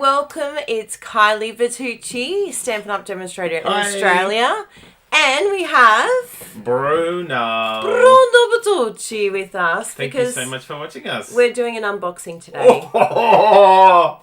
welcome. It's Kylie Bertucci, Stampin' Up! Demonstrator in Hi. Australia. And we have Bruno Bertucci with us. Thank you so much for watching us. We're doing an unboxing today. Oh.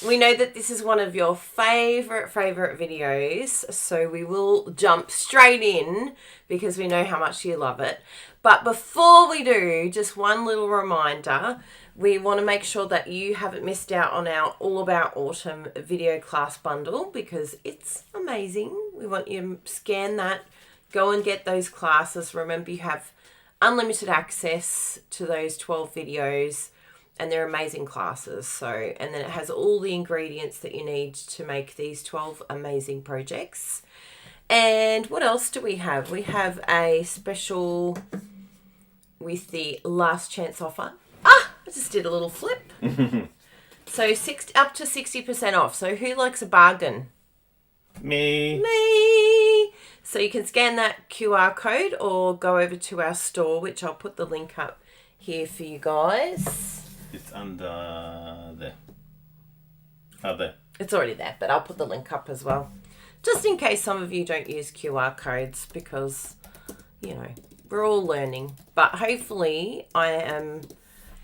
We know that this is one of your favourite videos, so we will jump straight in because we know how much you love it. But before we do, just one little reminder. We want to make sure that you haven't missed out on our All About Autumn video class bundle because it's amazing. We want you to scan that, go and get those classes. Remember, you have unlimited access to those 12 videos and they're amazing classes. So, and then it has all the ingredients that you need to make these 12 amazing projects. And what else do we have? We have a special with the last chance offer. I just did a little flip. So up to 60% off. So who likes a bargain? Me. So you can scan that QR code or go over to our store, which I'll put the link up here for you guys. It's under there. Oh, there. It's already there, but I'll put the link up as well. Just in case some of you don't use QR codes because, you know, we're all learning. But hopefully I am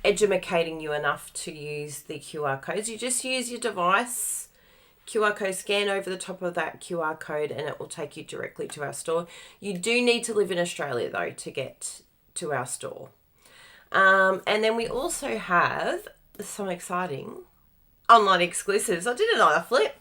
educating you enough to use the QR codes. You just use your device, QR code, scan over the top of that QR code and it will take you directly to our store. You do need to live in Australia though to get to our store. And then we also have some exciting online exclusives. I did another flip.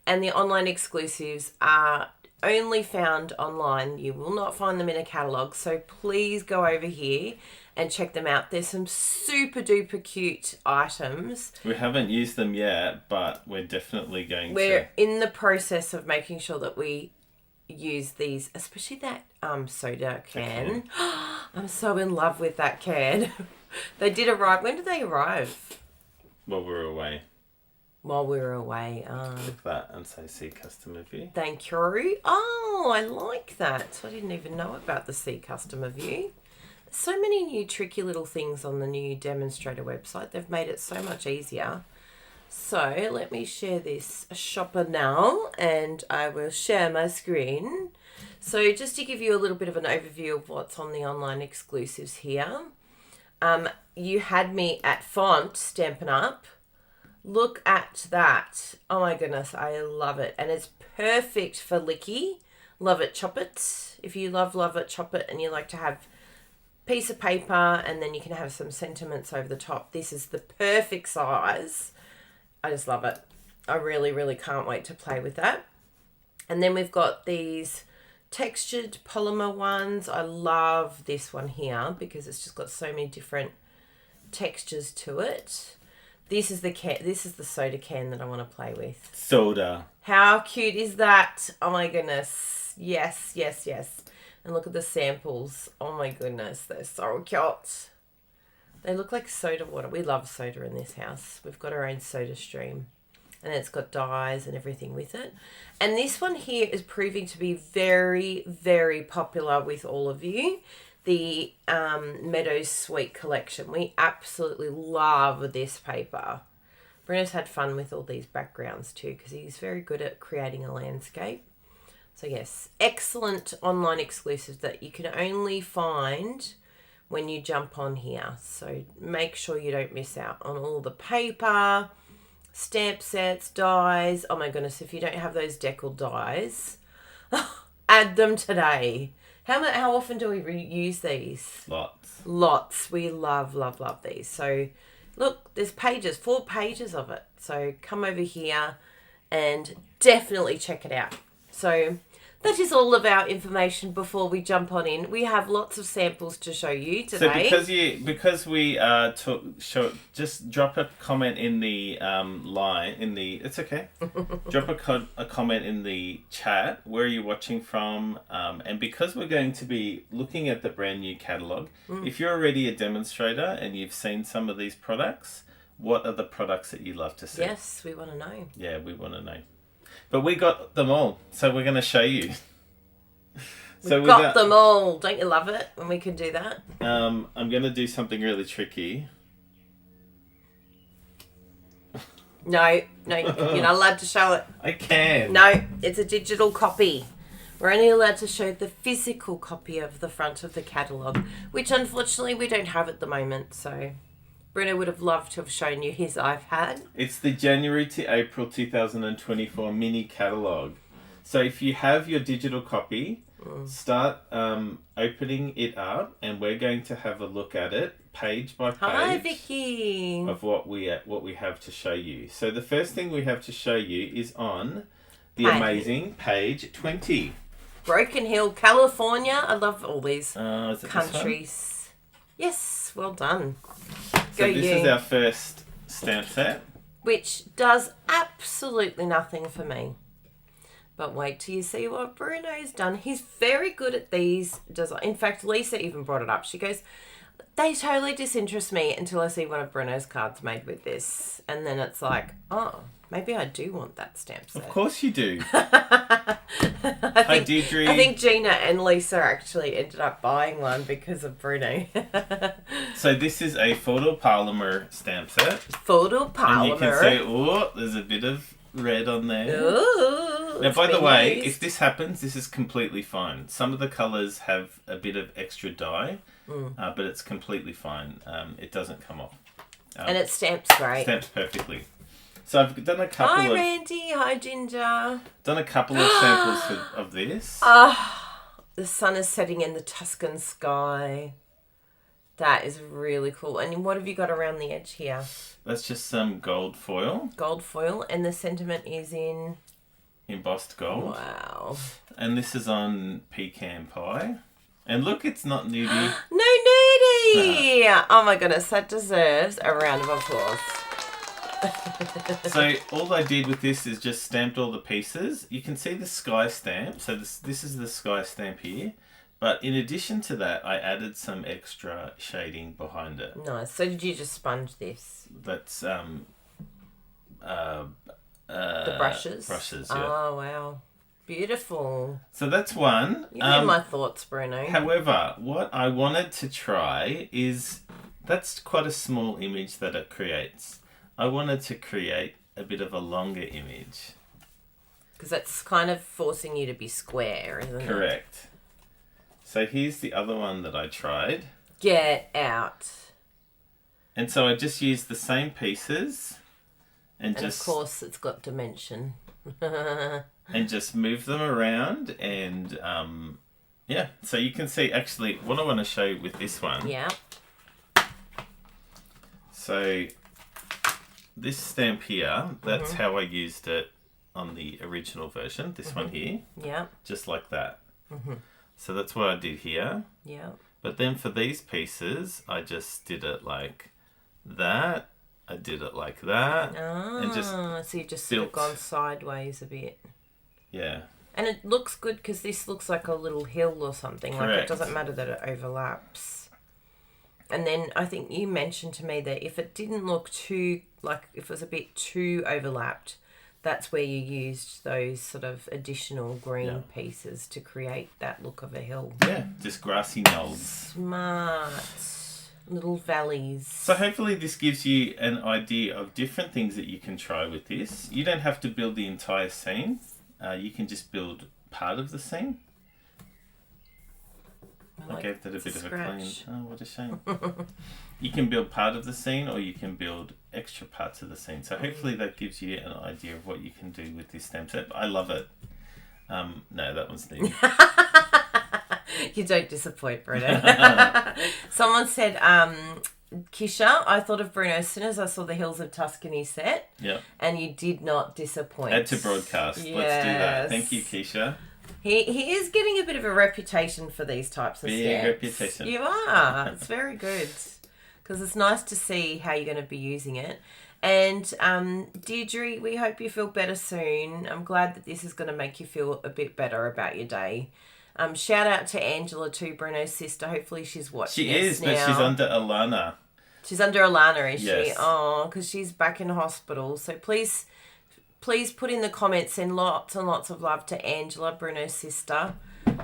And the online exclusives are only found online. You will not find them in a catalogue. So please go over here and check them out. There's some super duper cute items. We haven't used them yet, but we're definitely going to. We're in the process of making sure that we use these, especially that soda can. I'm so in love with that can. They did arrive. When did they arrive? While we were away. While we were away. Click that and say see customer view. Thank you. Oh, I like that. I didn't even know about the see customer view. So many new tricky little things on the new demonstrator website. They've made it so much easier. So let me share this shopper now and I will share my screen. So just to give you a little bit of an overview of what's on the online exclusives here. You had me at font Stampin' Up. Look at that. Oh my goodness, I love it. And it's perfect for licky. Love it, chop it. If you love it, chop it and you like to have piece of paper and then you can have some sentiments over the top. This is the perfect size. I just love it. I really, really can't wait to play with that. And then we've got these textured polymer ones. I love this one here because it's just got so many different textures to it. This is the can. This is the soda can that I want to play with. Soda. How cute is that? Oh my goodness. Yes, yes, yes. And look at the samples. Oh my goodness, they're so cute. They look like soda water. We love soda in this house. We've got our own soda stream. And it's got dyes and everything with it. And this one here is proving to be very, very popular with all of you. The Meadows Sweet collection. We absolutely love this paper. Bruno's had fun with all these backgrounds too because he's very good at creating a landscape. So yes, excellent online exclusives that you can only find when you jump on here. So make sure you don't miss out on all the paper, stamp sets, dies. Oh my goodness, if you don't have those deckled dies, add them today. How often do we reuse these? Lots. We love these. So look, there's pages, 4 pages of it. So come over here and definitely check it out. So that is all of our information before we jump on in. We have lots of samples to show you today. So because we just drop a comment in the it's okay. Drop a comment in the chat. Where are you watching from? And because we're going to be looking at the brand new catalogue, if you're already a demonstrator and you've seen some of these products, what are the products that you love to see? Yes, we want to know. Yeah, we want to know. But we got them all, so we're going to show you. We've got them all. Don't you love it when we can do that? I'm going to do something really tricky. No, you're not allowed to show it. I can. No, it's a digital copy. We're only allowed to show the physical copy of the front of the catalogue, which unfortunately we don't have at the moment. So Bruno would have loved to have shown you his iPad. It's the January to April 2024 mini catalogue. So if you have your digital copy, start opening it up, and we're going to have a look at it page by page. Hi, Vicky. Of what we have to show you. So the first thing we have to show you is on the Page. amazing page 20. Broken Hill, California. I love all these Is it this one? countries. Yes, well done. So Go this you. is our first stamp set. Which does absolutely nothing for me. But wait till you see what Bruno's done. He's very good at these designs. In fact, Lisa even brought it up. She goes, they totally disinterest me until I see one of Bruno's cards made with this. And then it's like, oh, maybe I do want that stamp set. Of course you do. I Deirdre. think Gina and Lisa actually ended up buying one because of Bruno. So this is a photopolymer stamp set. Photopolymer. And you can see, oh, there's a bit of red on there. Ooh, Now, it's by the been way, used. if this happens, this is completely fine. Some of the colours have a bit of extra dye, but it's completely fine. It doesn't come off. And it stamps great. Stamps perfectly. So I've done a couple Hi, of Randy. Hi, Ginger. done a couple of samples of this. The sun is setting in the Tuscan sky. That is really cool. And what have you got around the edge here? That's just some gold foil, Gold foil. And the sentiment is in... embossed gold. Wow. And this is on pecan pie. And look, it's not nudie. No nudie! Oh my goodness, that deserves a round of applause. So all I did with this is just stamped all the pieces. You can see the sky stamp. So this is the sky stamp here. But in addition to that, I added some extra shading behind it. Nice. So did you just sponge this? That's The brushes? Brushes, yeah. Oh, wow. Beautiful. So that's one. You know my thoughts, Bruno. However, what I wanted to try is, that's quite a small image that it creates. I wanted to create a bit of a longer image. Because that's kind of forcing you to be square, isn't it? Correct. So here's the other one that I tried. Get out. And so I just used the same pieces and And just of course it's got dimension. and just move them around, and yeah, so you can see actually what I want to show you with this one. Yeah. So this stamp here, that's how I used it on the original version, this one here, Yeah. just like that. So that's what I did here. Yeah. But then for these pieces, I just did it like that. I did it like that. And just so you've just sort of built. gone sideways a bit. Yeah. And it looks good because this looks like a little hill or something. Like Correct. it doesn't matter that it overlaps. And then I think you mentioned to me that if it didn't look too, like if it was a bit too overlapped, that's where you used those sort of additional green pieces to create that look of a hill. Yeah, just grassy knolls. Smart. Little valleys. So hopefully this gives you an idea of different things that you can try with this. You don't have to build the entire scene. You can just build part of the scene. I gave that a bit of a clean. Oh, what a shame. You can build part of the scene, or you can build extra parts of the scene. So hopefully that gives you an idea of what you can do with this stamp set. I love it. No, that one's new. You don't disappoint, Bruno. Someone said, Kisha, I thought of Bruno as soon as I saw the Hills of Tuscany set. Yeah. And you did not disappoint. Add to broadcast. Yes. Let's do that. Thank you, Keisha. He is getting a bit of a reputation for these types of Big stamps. reputation. You are. It's very good. Because it's nice to see how you're going to be using it. And Deirdre, we hope you feel better soon. I'm glad that this is going to make you feel a bit better about your day. Shout out to Angela too, Bruno's sister. Hopefully she's watching. She is, but she's under Alana. She's under Alana, is Yes. she? Oh, because she's back in hospital. So please put in the comments, send lots and lots of love to Angela, Bruno's sister.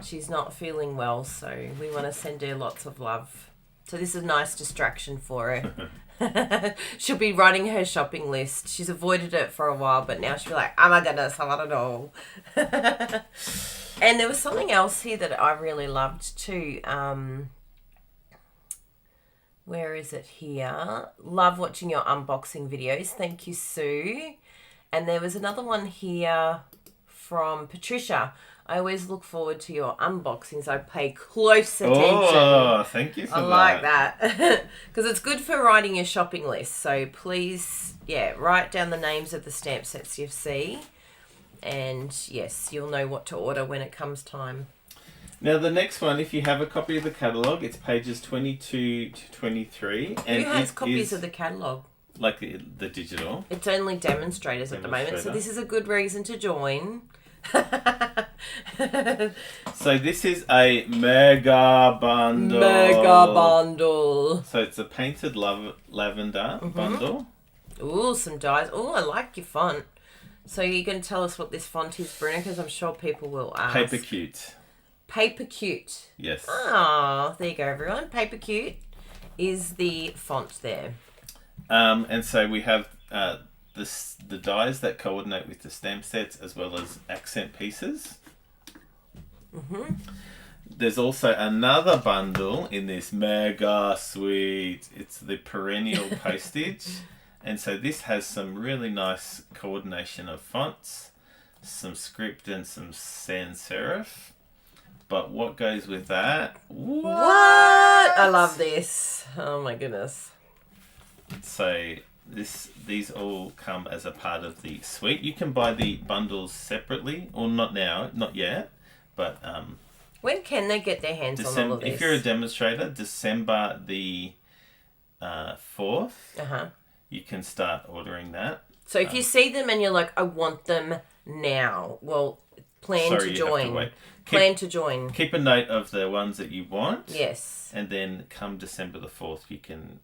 She's not feeling well, so we want to send her lots of love So this is a nice distraction for her. She'll be writing her shopping list. She's avoided it for a while, but now she'll be like, oh my goodness, I want it all. And there was something else here that I really loved too. Where is it here? Love watching your unboxing videos. Thank you, Sue. And there was another one here from Patricia. I always look forward to your unboxings. I pay close attention. Oh, thank you for that. I like that. Because it's good for writing your shopping list. So please, write down the names of the stamp sets you see. And yes, you'll know what to order when it comes time. Now the next one, if you have a copy of the catalogue, it's pages 22 to 23. And who has copies of the catalogue? Like the digital. It's only demonstrators at the moment, so this is a good reason to join. So this is a mega bundle. Mega bundle. So it's a painted lavender bundle. Ooh, some dies. Ooh, I like your font. So you're going to tell us what this font is, Bruna, because I'm sure people will ask. Paper Cute. Paper Cute. Yes. Oh, there you go, everyone. Paper Cute is the font there. And so we have the dies that coordinate with the stamp sets as well as accent pieces. There's also another bundle in this mega sweet. It's the perennial postage. And so this has some really nice coordination of fonts, some script and some sans serif. But what goes with that? What? I love this. Oh my goodness. So these all come as a part of the suite. You can buy the bundles separately, or not now, not yet, but when can they get their hands on all of this? If you're a demonstrator, December the 4th, you can start ordering that. So if you see them and you're like, I want them now, well, plan to join. Plan to join. Keep a note of the ones that you want. Yes. And then come December the 4th, you can...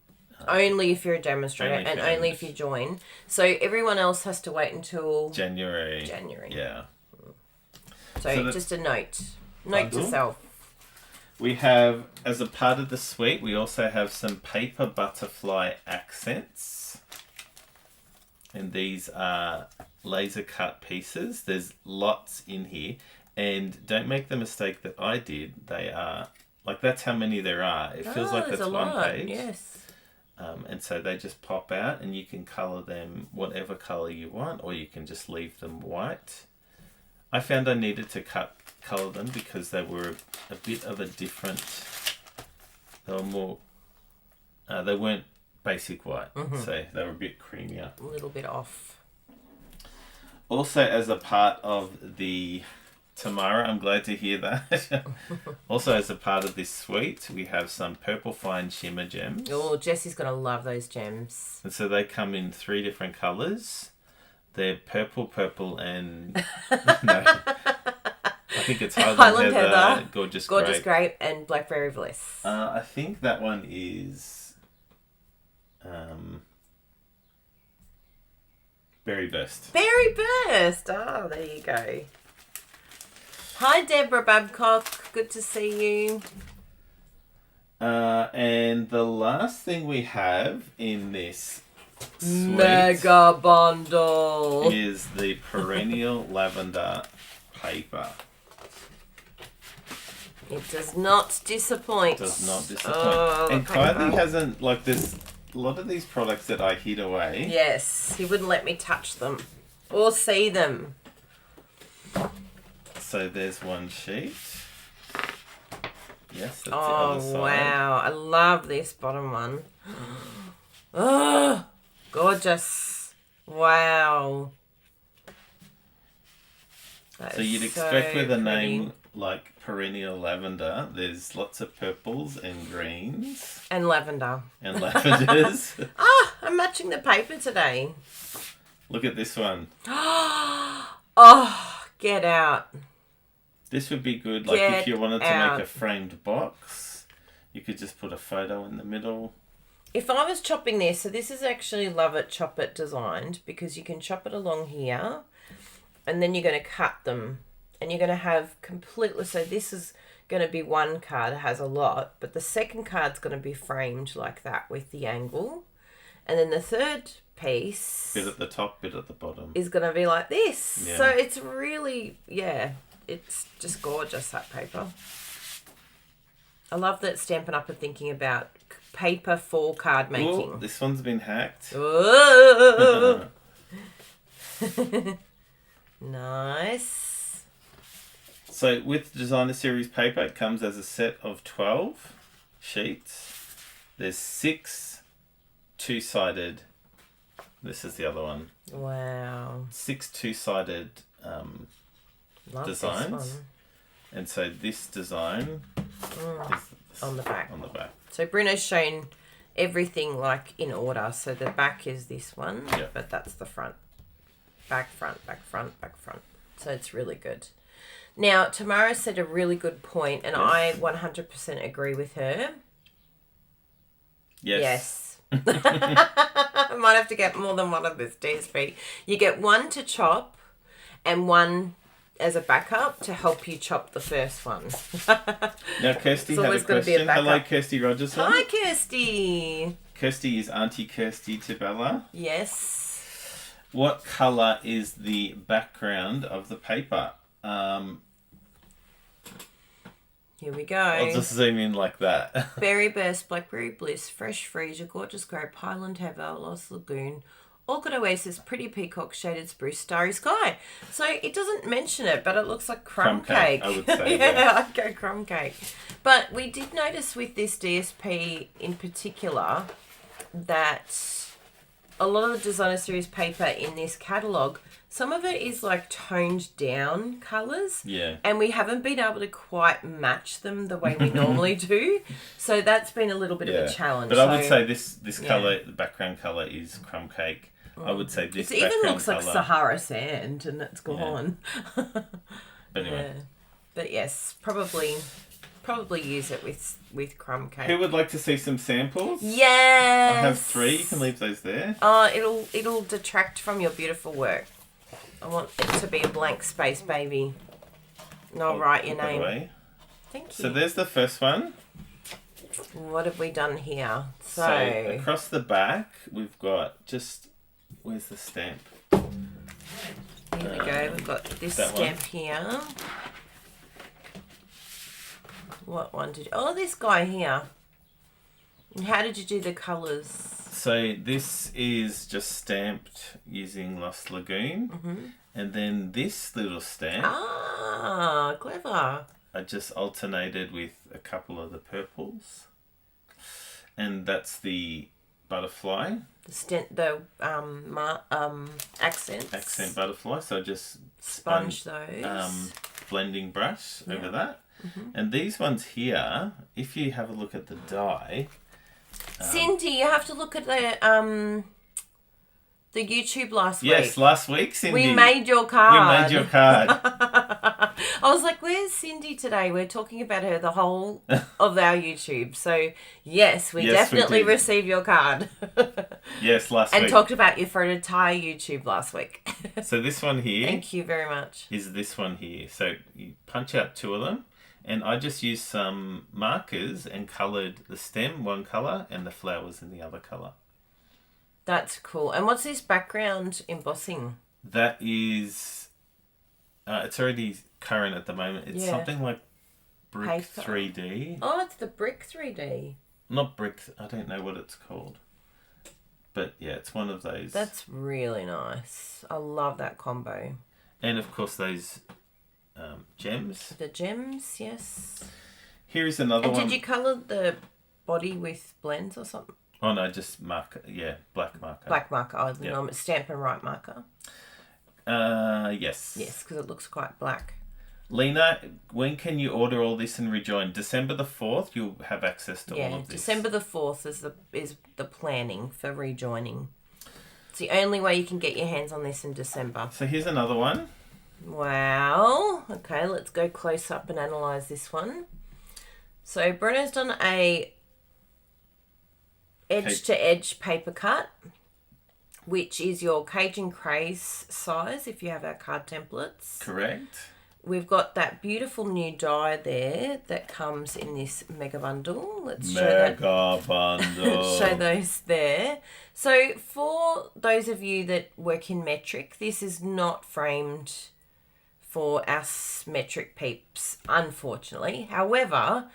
only if you're a demonstrator and only if you join. So everyone else has to wait until... January. Yeah. So just a note. Note to self. We have, as a part of the suite, we also have some paper butterfly accents. And these are laser cut pieces. There's lots in here. And don't make the mistake that I did. They are, like, that's how many there are. It feels like that's one page. Yes. And so they just pop out and you can colour them whatever colour you want, or you can just leave them white. I found I needed to colour them because they were a bit of a different, they were more, they weren't basic white, so they were a bit creamier. A little bit off. Also, as a part of the Tamara, I'm glad to hear that. Also, as a part of this suite, we have some purple fine shimmer gems. Oh, Jessie's going to love those gems. And so they come in 3 different colours. They're purple, and... no. I think it's Highland Heather, Gorgeous Grape, and Blackberry Bliss. I think that one is... Berry Burst. Berry Burst! Oh, there you go. Hi, Deborah Babcock. Good to see you. And the last thing we have in this suite mega bundle is the perennial lavender paper. It does not disappoint. Oh, and Kylie hasn't, like, there's a lot of these products that I hid away. Yes, he wouldn't let me touch them or see them. So there's one sheet. Yes, that's the Oh, other side. wow. I love this bottom one. Oh, gorgeous. Wow. So you'd expect with a name like Perennial Lavender, there's lots of purples and greens. And lavender. And lavenders. I'm matching the paper today. Look at this one. Oh, get out. This would be good, like if you wanted to make a framed box, you could just put a photo in the middle. If I was chopping this, so this is actually Love It, Chop It designed, because you can chop it along here, and then you're going to cut them, and you're going to have completely, so this is going to be one card. It has a lot, but the second card's going to be framed like that with the angle. And then the third piece... Bit at the top, bit at the bottom. ...is going to be like this. Yeah. So it's really, it's just gorgeous, that paper. I love that Stampin' Up! Are thinking about paper for card making. Ooh, this one's been hacked. Nice. So with Designer Series paper, it comes as a set of 12 sheets. There's 6 two-sided. This is the other one. Wow. 6 two-sided Love designs. this one. And so this design is on the back. On the back. So Bruno's shown everything like in order. So the back is this one, but that's the front. Back, front, back, front, back, front. So it's really good. Now, Tamara said a really good point, and I 100% agree with her. Yes. I might have to get more than one of this DSP. You get one to chop and one as a backup to help you chop the first one. Now, Kirsty had a question. Hello, Kirsty Rogerson. Hi, Kirsty. Kirsty is Auntie Kirsty to Bella. Yes. What colour is the background of the paper? Here we go. I'll just zoom in like that. Berry Burst, Blackberry Bliss, Fresh Freesia, Gorgeous Grape, Highland Heather, Lost Lagoon, Orchid Oasis, Pretty Peacock, Shaded Spruce, Starry Sky. So it doesn't mention it, but it looks like crumb cake. I would say, I'd go crumb cake. But we did notice with this DSP in particular that a lot of the Designer Series paper in this catalogue, some of it is like toned down colours. Yeah. And we haven't been able to quite match them the way we normally do. So that's been a little bit of a challenge. But I would say this colour, the background colour is crumb cake. I would say this it even looks like Sahara sand and it's gone. Yeah. But anyway. Yeah. But yes, probably use it with crumb cake. Who would like to see some samples? Yes. I have 3. You can leave those there. Oh, it'll detract from your beautiful work. I want it to be a blank space, baby. And I'll write your name. Away. Thank you. So there's the first one. What have we done here? So across the back, we've got just... Where's the stamp? Here we go. We've got this stamp here. What one did you... Oh, this guy here. And how did you do the colours? So this is just stamped using Lost Lagoon. Mm-hmm. And then this little stamp... Ah, clever. I just alternated with a couple of the purples. And that's the butterfly. The accents. Accent butterfly. So I just sponge those. Blending brush over that. Mm-hmm. And these ones here, if you have a look at the die... Cindy, you have to look at the YouTube last week. Yes, last week, Cindy. We made your card. We made your card. I was like, where's Cindy today? We're talking about her the whole of our YouTube. So, yes, we definitely received your card. Yes, last week. And talked about your Fred Attire YouTube last week. So this one here. Thank you very much. Is this one here. So you punch out 2 of them. And I just used some markers and coloured the stem one colour and the flowers in the other colour. That's cool. And what's this background embossing? That is... it's already current at the moment. It's something like Brick Paper. 3D. Oh, it's the Brick 3D. Not Brick... I don't know what it's called. But yeah, it's one of those. That's really nice. I love that combo. And of course those... gems. The gems, yes. Here is another one. And did you colour the body with blends or something? Oh no, just marker. Yeah, black marker. Black marker. Oh, the normal Stampin' Right marker. Yes. Yes, because it looks quite black. Lena, when can you order all this and rejoin? December the 4th, you'll have access to all of this. December the 4th is the planning for rejoining. It's the only way you can get your hands on this in December. So here's another one. Wow. Okay, let's go close up and analyse this one. So Bruno's done a edge-to-edge paper cut, which is your Cajun Craze size if you have our card templates. Correct. we've got that beautiful new die there that comes in this mega bundle. Let's Mega bundle. show those there. So for those of you that work in metric, this is not framed for us metric peeps, unfortunately. However,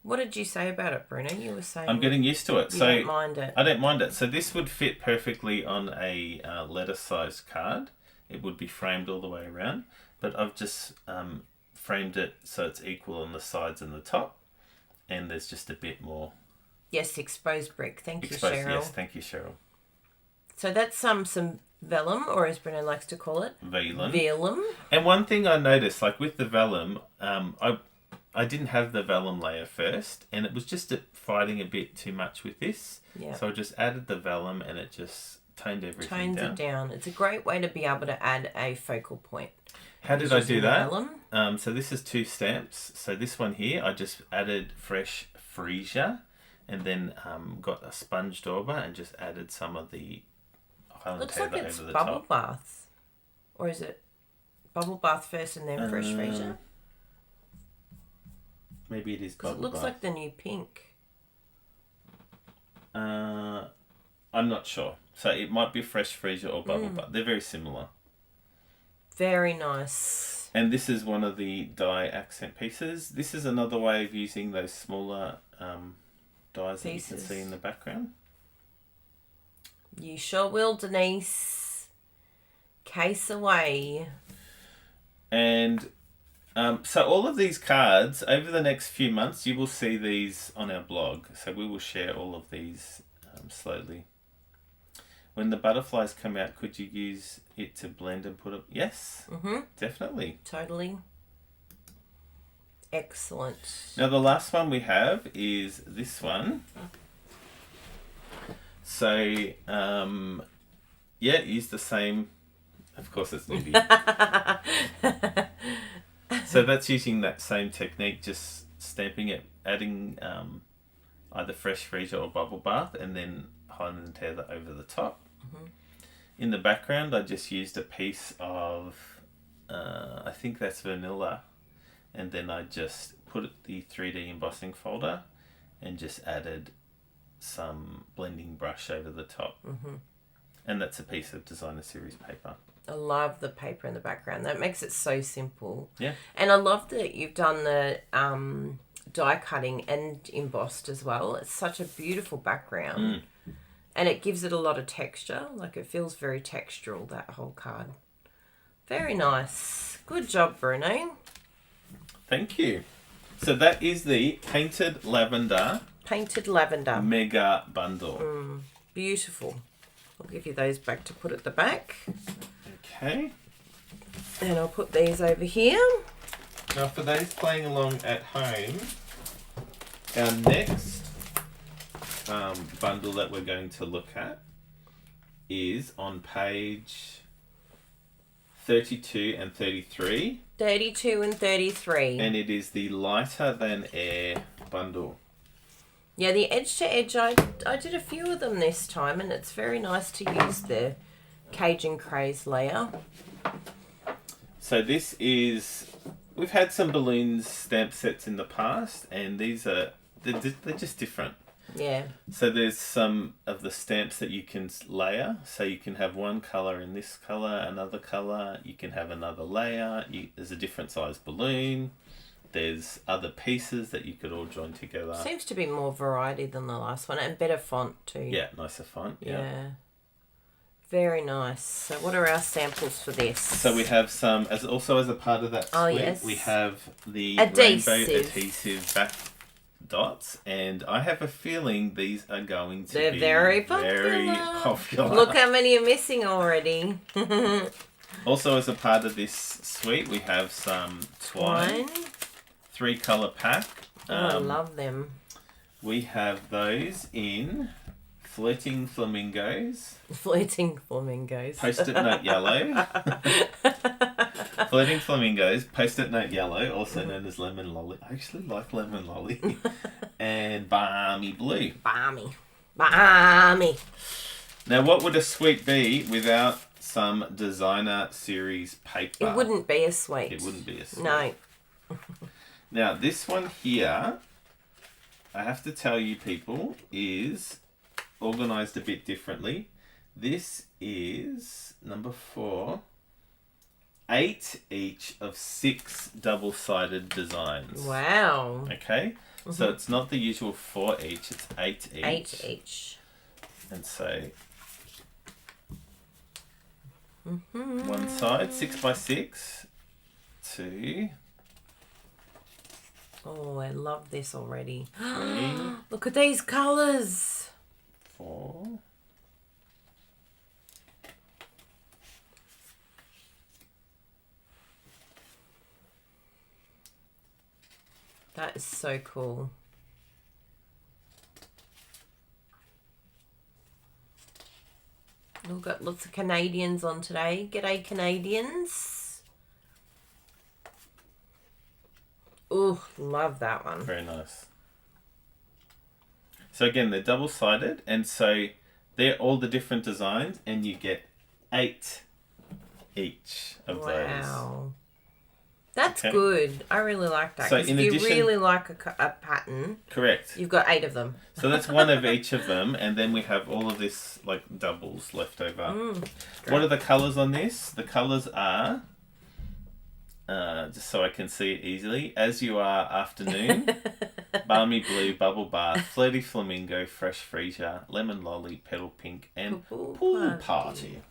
what did you say about it, Bruno? You were saying I'm getting used to it. You don't mind it. I don't mind it. So this would fit perfectly on a letter-sized card. It would be framed all the way around. But I've just framed it so it's equal on the sides and the top. And there's just a bit more. Yes, exposed brick. Thank you, Cheryl. Yes, thank you, Cheryl. So that's some vellum, or as Bruno likes to call it, Vellum. Vellum. And one thing I noticed, like with the vellum, I didn't have the vellum layer first, and it was just fighting a bit too much with this. Yeah. So I just added the vellum, and it just toned everything down. Tones it down. It's a great way to be able to add a focal point. How did I do that? Vellum. So this is 2 stamps. So this one here, I just added fresh freesia, and then got a sponge dauber and just added some of the Highland Looks Tabor like it's over the bubble top. bath. Or is it bubble bath first and then fresh freesia? Maybe it is bubble It looks bath. like the new pink. I'm not sure. So it might be fresh freesia or bubble bath. They're very similar. Very nice. And this is one of the die accent pieces. This is another way of using those smaller dies that you can see in the background. You sure will, Denise. Case away. And so all of these cards, over the next few months, you will see these on our blog. So we will share all of these slowly. When the butterflies come out, could you use it to blend and put up? Yes, definitely. Totally. Excellent. Now the last one we have is this one. So, yeah, use the same. Of course, it's newbie. So that's using that same technique, just stamping it, adding either fresh freesia or bubble bath, and then Highland Tether over the top. In the background, I just used a piece of, I think that's vanilla, and then I just put the 3D embossing folder and just added some blending brush over the top. And that's a piece of designer series paper. I love the paper in the background. That makes it so simple. Yeah. And I love that you've done the die cutting and embossed as well. It's such a beautiful background. And it gives it a lot of texture. Like it feels very textural, that whole card. Very nice. Good job, Bruno. Thank you. So that is the Painted Lavender Mega Bundle. Beautiful. I'll give you those back to put at the back. Okay. And I'll put these over here. Now for those playing along at home, our next bundle that we're going to look at is on page 32 and 33. 32 and 33. And it is the Lighter Than Air bundle. Yeah, the edge to edge, I did a few of them this time, and it's very nice to use the Cajun Craze layer. So this is, we've had some balloons stamp sets in the past, and these are, they're just different. Yeah. So there's some of the stamps that you can layer. So you can have one colour in this colour, another colour. You can have another layer. There's a different size balloon. There's other pieces that you could all join together. Seems to be more variety than the last one, and better font too. Yeah, nicer font. Yeah. Very nice. So what are our samples for this? So we have some, as a part of that suite, yes. we have the Adhesive. rainbow adhesive back dots, and I have a feeling these are going to be very popular. Look how many are missing already. Also, as a part of this suite, we have some twine. 3-colour pack. I love them. We have those in Flirting Flamingos. Flirting Flamingos. Post-it note yellow. Flirting Flamingos, post-it note yellow, also known as lemon lolly. I actually like lemon lolly. And balmy blue. Balmy. Now, what would a suite be without some designer series paper. It wouldn't be a suite. It wouldn't be a suite. No. Now, this one here, I have to tell you people, is organised a bit differently. This is number 4. 8 each of 6 double-sided designs. Wow. Okay? So it's not the usual 4 each, it's 8 each. 8 each. And so one side, 6 by 6, 2, Oh, I love this already. 3, Look at these colours. 4, That is so cool. We've got lots of Canadians on today. G'day, Canadians. Ooh, love that one. very nice. So again, they're double-sided, and so they're all the different designs, and you get 8 each of those. Wow. That's Okay. good. I really like that. So 'Cause in if you addition- really like a pattern, Correct. you've got 8 of them. So that's one of each of them, and then we have all of this like doubles left over. What are the colours on this? The colours are, just so I can see it easily, As You Are Afternoon, Balmy Blue, Bubble Bath, Flirty Flamingo, Fresh Freesia, Lemon Lolly, Petal Pink, and Pool Party.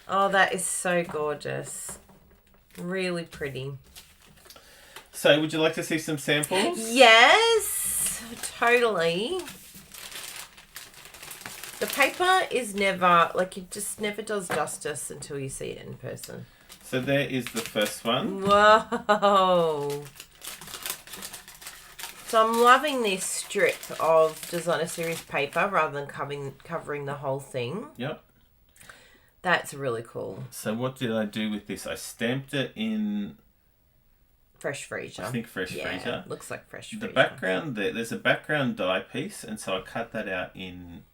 Oh, that is so gorgeous. Really pretty. So would you like to see some samples? Yes, totally. The paper is never, like, it just never does justice until you see it in person. So there is the first one. Whoa. So I'm loving this strip of designer series paper rather than covering the whole thing. Yep. That's really cool. So what did I do with this? I stamped it in, Fresh Freesia. I think, Fresh Freesia. Looks like Fresh The Freesia. background there's a background die piece, and so I cut that out in.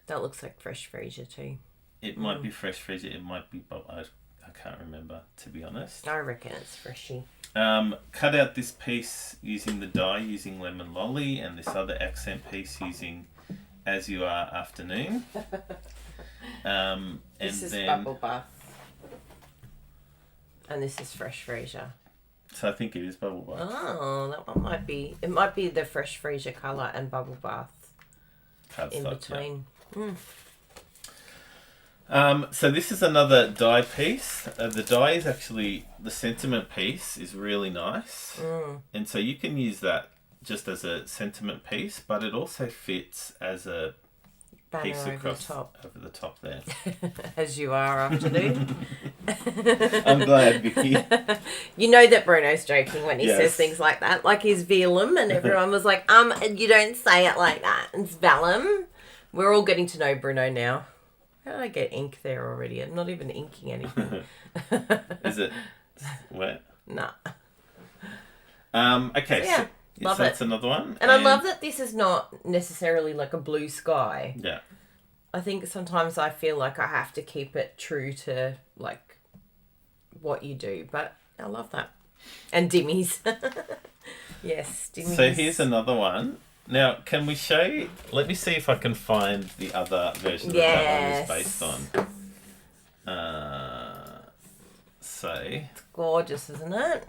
That looks like Fresh Freesia too. It might be Fresh Freesia. It might be. I can't remember, to be honest. I reckon it's freshy. Cut out this piece using the die, using Lemon Lolly, and this other accent piece using As You Are Afternoon. And This is then, Bubble Bath. And this is Fresh Freesia. So I think it is Bubble Bath. Oh, that one might be. It might be the Fresh Freesia colour and Bubble Bath in Cardstock, between. So this is another die piece. The die is actually, the sentiment piece is really nice. And so you can use that just as a sentiment piece, but it also fits as a Banner piece over across the top. over the top there. As You Are Afternoon. I'm glad, Vicky. You know that Bruno's joking when he Yes. says things like that. Like his velum, and everyone was like, you don't say it like that. It's vellum. We're all getting to know Bruno now. How did I get ink there already? I'm not even inking anything. Is it wet? Nah. Okay, So, yeah, so love that's it. another one. And I love that this is not necessarily like a blue sky. Yeah. I think sometimes I feel like I have to keep it true to like what you do, but I love that. And dimmies. Yes, dimmies. So here's another one. Now, can we show? Let me see if I can find the other version that one was based on. So, Gorgeous, isn't it?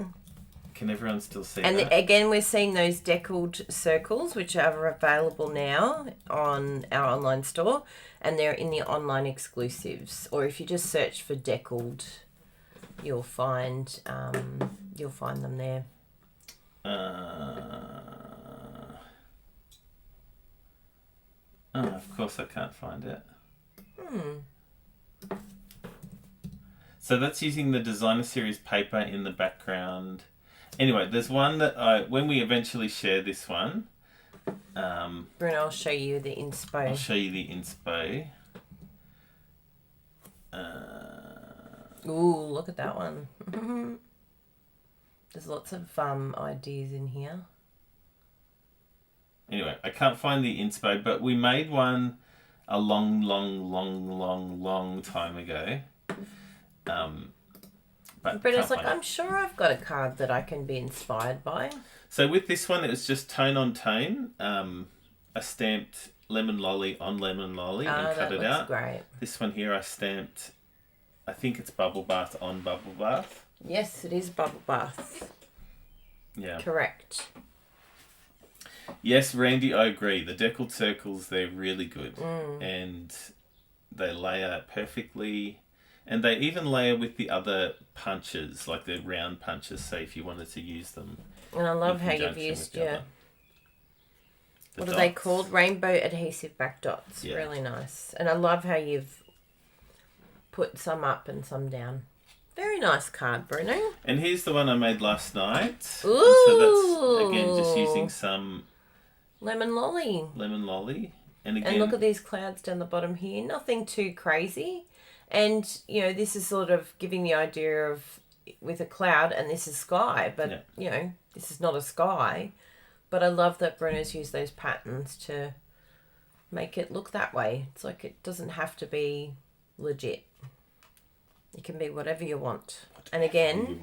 can everyone still see And that? again, we're seeing those deckled circles, which are available now on our online store, and they're in the online exclusives. Or if you just search for deckled, you'll find them there. Of course I can't find it. So that's using the designer series paper in the background. Anyway, there's one that when we eventually share this one, Bruno, I'll show you the inspo. I'll show you the inspo. Ooh, look at that one. There's lots of ideas in here. Anyway, I can't find the inspo, but we made one a long time ago. But it's like, can't find I'm sure I've got a card that I can be inspired by. So with this one, it was just tone on tone. I stamped lemon lolly on lemon lolly and cut it out. Great. This one here, I stamped, I think it's bubble bath on bubble bath. Yes, it is bubble bath. Yeah. Correct. Yes, Randy, I agree. The deckled circles, they're really good. And they layer perfectly. And they even layer with the other punches, like the round punches, say if you wanted to use them. And I love how you've used what dots. are they called? Rainbow adhesive back dots. Yeah. Really nice. And I love how you've put some up and some down. Very nice card, Bruno. And here's the one I made last night. Ooh. So that's, again, just using some lemon lolly. And again, look at these clouds down the bottom here. Nothing too crazy. And, you know, this is sort of giving the idea of with a cloud, and this is sky. But, you know, this is not a sky. But I love that Bruno's used those patterns to make it look that way. It's like it doesn't have to be legit. It can be whatever you want. And again,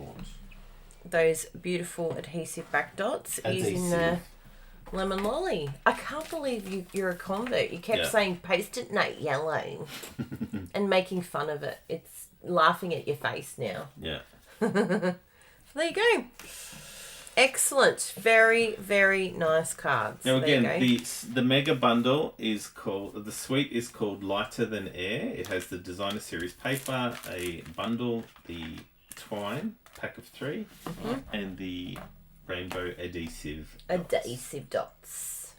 those beautiful adhesive back dots using the lemon lolly. I can't believe you're a convert. You kept saying post-it note yellow and making fun of it. It's laughing at your face now. Yeah. There you go. Excellent. Very, very nice cards. Now again, the mega bundle is called, the suite is called Lighter Than Air. It has the designer series paper, a bundle, the twine, pack of 3, and the rainbow adhesive dots.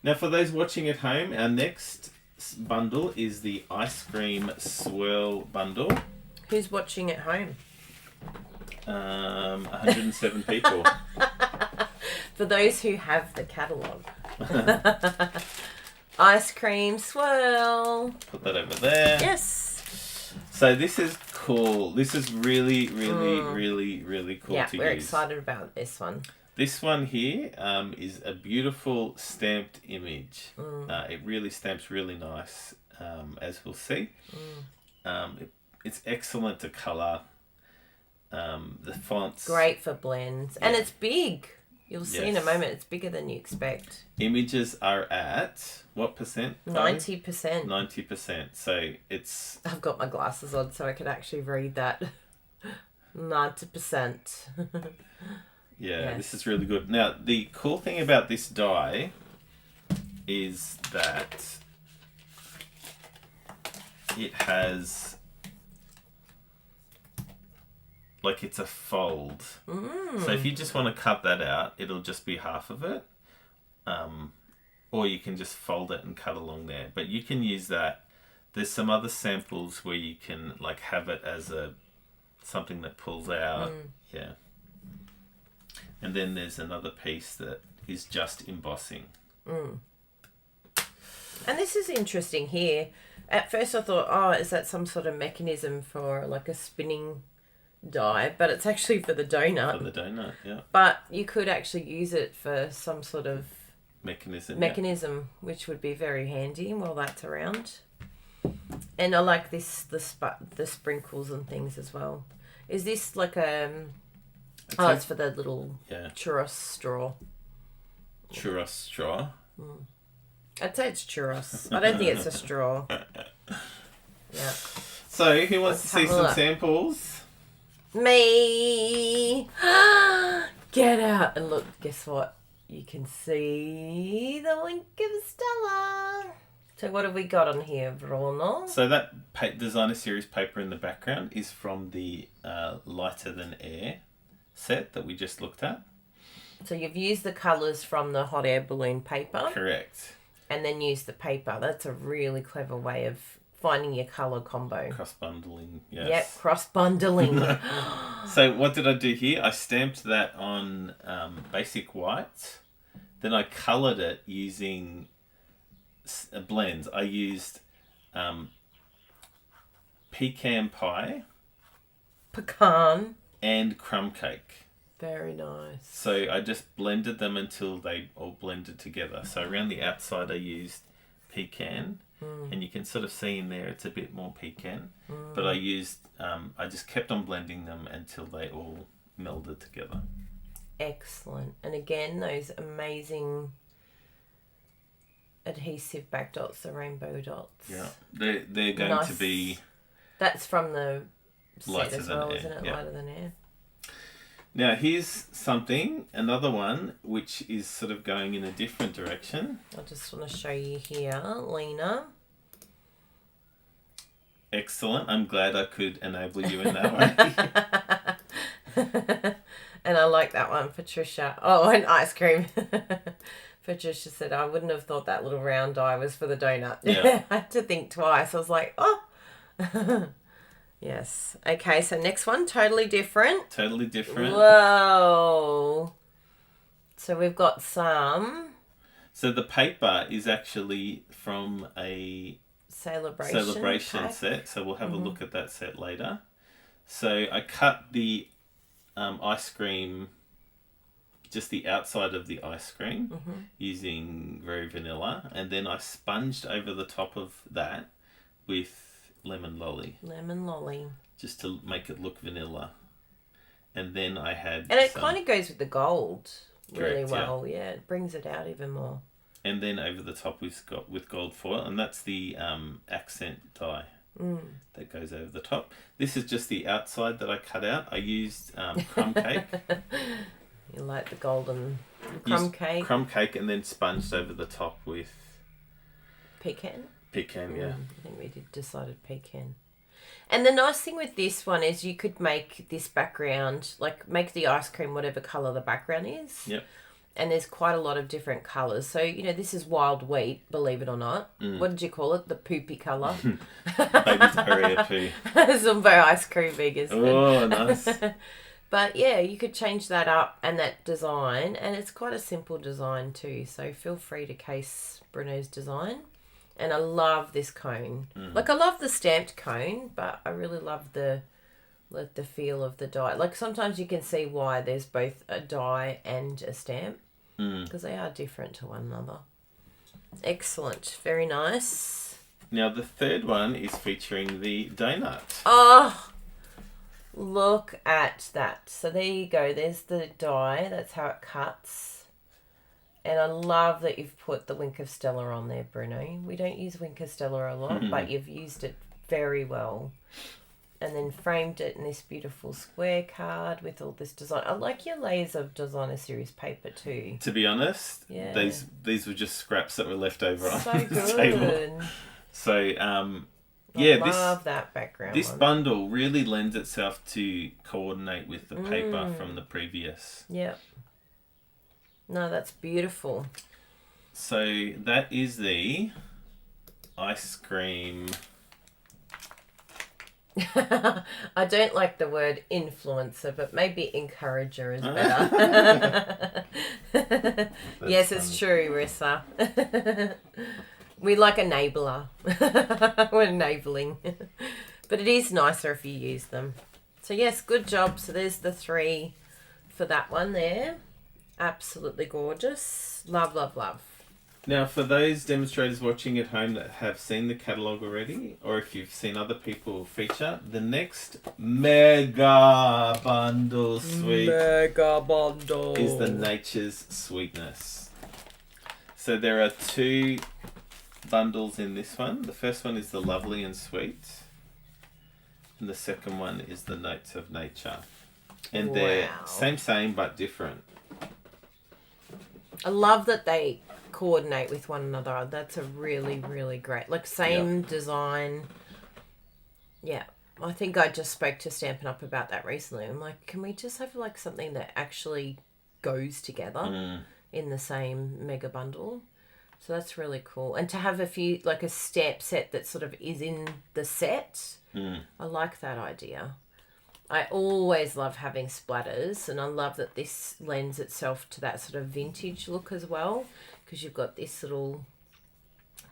Now for those watching at home, our next bundle is the ice cream swirl bundle. Who's watching at home? 107 people. For those who have the catalogue. Ice cream swirl. Put that over there. Yes. So this is cool. This is really, really, really, really cool to use. Yeah, we're excited about this one. This one here is a beautiful stamped image. It really stamps really nice, as we'll see. It's excellent to colour. The font's great for blends, and it's big. You'll see in a moment. It's bigger than you expect. Images are at what percent? 90%. 90%. So it's. I've got my glasses on, so I can actually read that. 90%. This is really good. Now the cool thing about this die is that it has. Like it's a fold. So if you just want to cut that out, it'll just be half of it. Or you can just fold it and cut along there. But you can use that. There's some other samples where you can like have it as something that pulls out. Yeah. And then there's another piece that is just embossing. And this is interesting here. At first I thought, is that some sort of mechanism for like a spinning die, but it's actually for the donut. For the donut, yeah. But you could actually use it for some sort of mechanism, which would be very handy while that's around. And I like the sprinkles and things as well. Is this like it's for the little churros straw. Churros straw? I'd say it's churros. I don't think it's a straw. Yeah. So, who wants to see some samples? Me. Get out and look. Guess what? You can see the wink of Stella. So what have we got on here, Bruno? So that designer series paper in the background is from the Lighter Than Air set that we just looked at. So you've used the colours from the hot air balloon paper. Correct. And then used the paper. That's a really clever way of finding your colour combo. Cross-bundling, yes. Yep, cross-bundling. So what did I do here? I stamped that on basic white. Then I coloured it using blends. I used pecan pie. Pecan. And crumb cake. Very nice. So I just blended them until they all blended together. So around the outside I used pecan. and you can sort of see in there it's a bit more pecan. But I just kept on blending them until they all melded together. Excellent. And again, those amazing adhesive back dots, the rainbow dots. Yeah, they're going to be... That's from the set lighter as than well, air. isn't it? Yeah. Lighter than air. Now here's another one, which is sort of going in a different direction. I just want to show you here, Lena. Excellent. I'm glad I could enable you in that way. And I like that one, Patricia. Oh, and ice cream. Patricia said, I wouldn't have thought that little round die was for the donut. Yeah. I had to think twice. I was like, oh. Yes. Okay, so next one, totally different. Totally different. Whoa. So we've got some... So the paper is actually from a Sale-a-bration set. So we'll have a look at that set later. So I cut the ice cream, just the outside of the ice cream, using very vanilla. And then I sponged over the top of that with lemon lolly. Lemon lolly. Just to make it look vanilla. And then I had... And it kind of goes with the gold really Correct, well. Yeah, it brings it out even more. And then over the top we've got with gold foil, and that's the accent die that goes over the top. This is just the outside that I cut out. I used crumb cake. You like the golden crumb cake. Crumb cake, and then sponged over the top with... Pecan? Pecan, yeah. I think we decided pecan. And the nice thing with this one is you could make this background, like make the ice cream whatever colour the background is. Yep. And there's quite a lot of different colours. So, you know, this is wild wheat, believe it or not. What did you call it? The poopy colour. Baby diarrhea poo. Zumbo ice cream vegas. Oh, nice. But yeah, you could change that up and that design. And it's quite a simple design too. So feel free to case Bruno's design. And I love this cone. Like, I love the stamped cone, but I really love the feel of the die. Like, sometimes you can see why there's both a die and a stamp. Because they are different to one another. Excellent. Very nice. Now, the third one is featuring the donut. Oh, look at that. So there you go. There's the die. That's how it cuts. And I love that you've put the Wink of Stella on there, Bruno. We don't use Wink of Stella a lot, but you've used it very well. And then framed it in this beautiful square card with all this design. I like your layers of designer series paper too. To be honest, Yeah. these were just scraps that were left over So on the good. table. So, I love that background. This bundle really lends itself to coordinate with the paper from the previous. Yep. No, that's beautiful. So that is the ice cream. I don't like the word influencer, but maybe encourager is better. Yes, it's true, Rissa. We like enabler. We're enabling. But it is nicer if you use them. So yes, good job. So there's the 3 for that one there. Absolutely gorgeous. Love, love, love. Now, for those demonstrators watching at home that have seen the catalogue already, or if you've seen other people feature, the next mega bundle suite is the Nature's Sweetness. So there are 2 bundles in this one. The first one is the Lovely and Sweet, and the second one is the Notes of Nature. And they're same, but different. I love that they coordinate with one another. That's a really, really great, like, same design. Yeah, I think I just spoke to Stampin' Up about that recently. I'm like, can we just have like something that actually goes together in the same mega bundle? So that's really cool. And to have a few, like a stamp set that sort of is in the set, I like that idea. I always love having splatters, and I love that this lends itself to that sort of vintage look as well, because you've got this little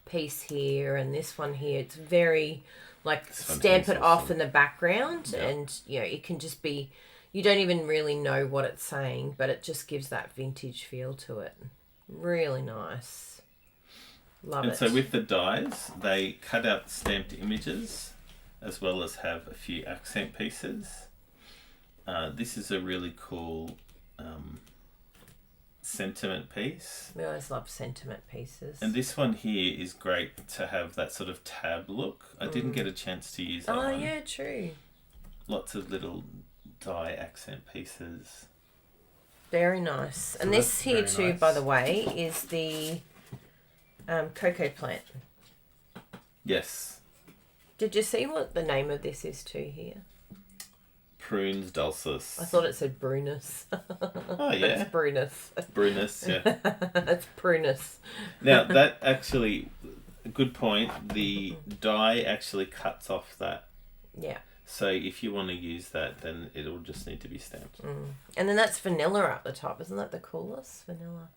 piece here and this one here. It's very, like, stamp it off in the background, and, you know, it can just be, you don't even really know what it's saying, but it just gives that vintage feel to it. Really nice. Love And it. so with the dies, they cut out stamped images as well as have a few accent pieces. This is a really cool sentiment piece. We always love sentiment pieces. And this one here is great to have that sort of tab look. I didn't get a chance to use that one. Oh, yeah, true. Lots of little die accent pieces. Very nice. So and this that's here very too, nice. by the way, is the cocoa plant. Yes. Did you see what the name of this is too here? Prunes dulcis. I thought it said Brunus. Oh, yeah. It's Brunus. Brunus, yeah. It's Prunus. Now, that actually, good point. The die actually cuts off that. Yeah. So if you want to use that, then it'll just need to be stamped. And then that's vanilla up the top. Isn't that the coolest? Vanilla.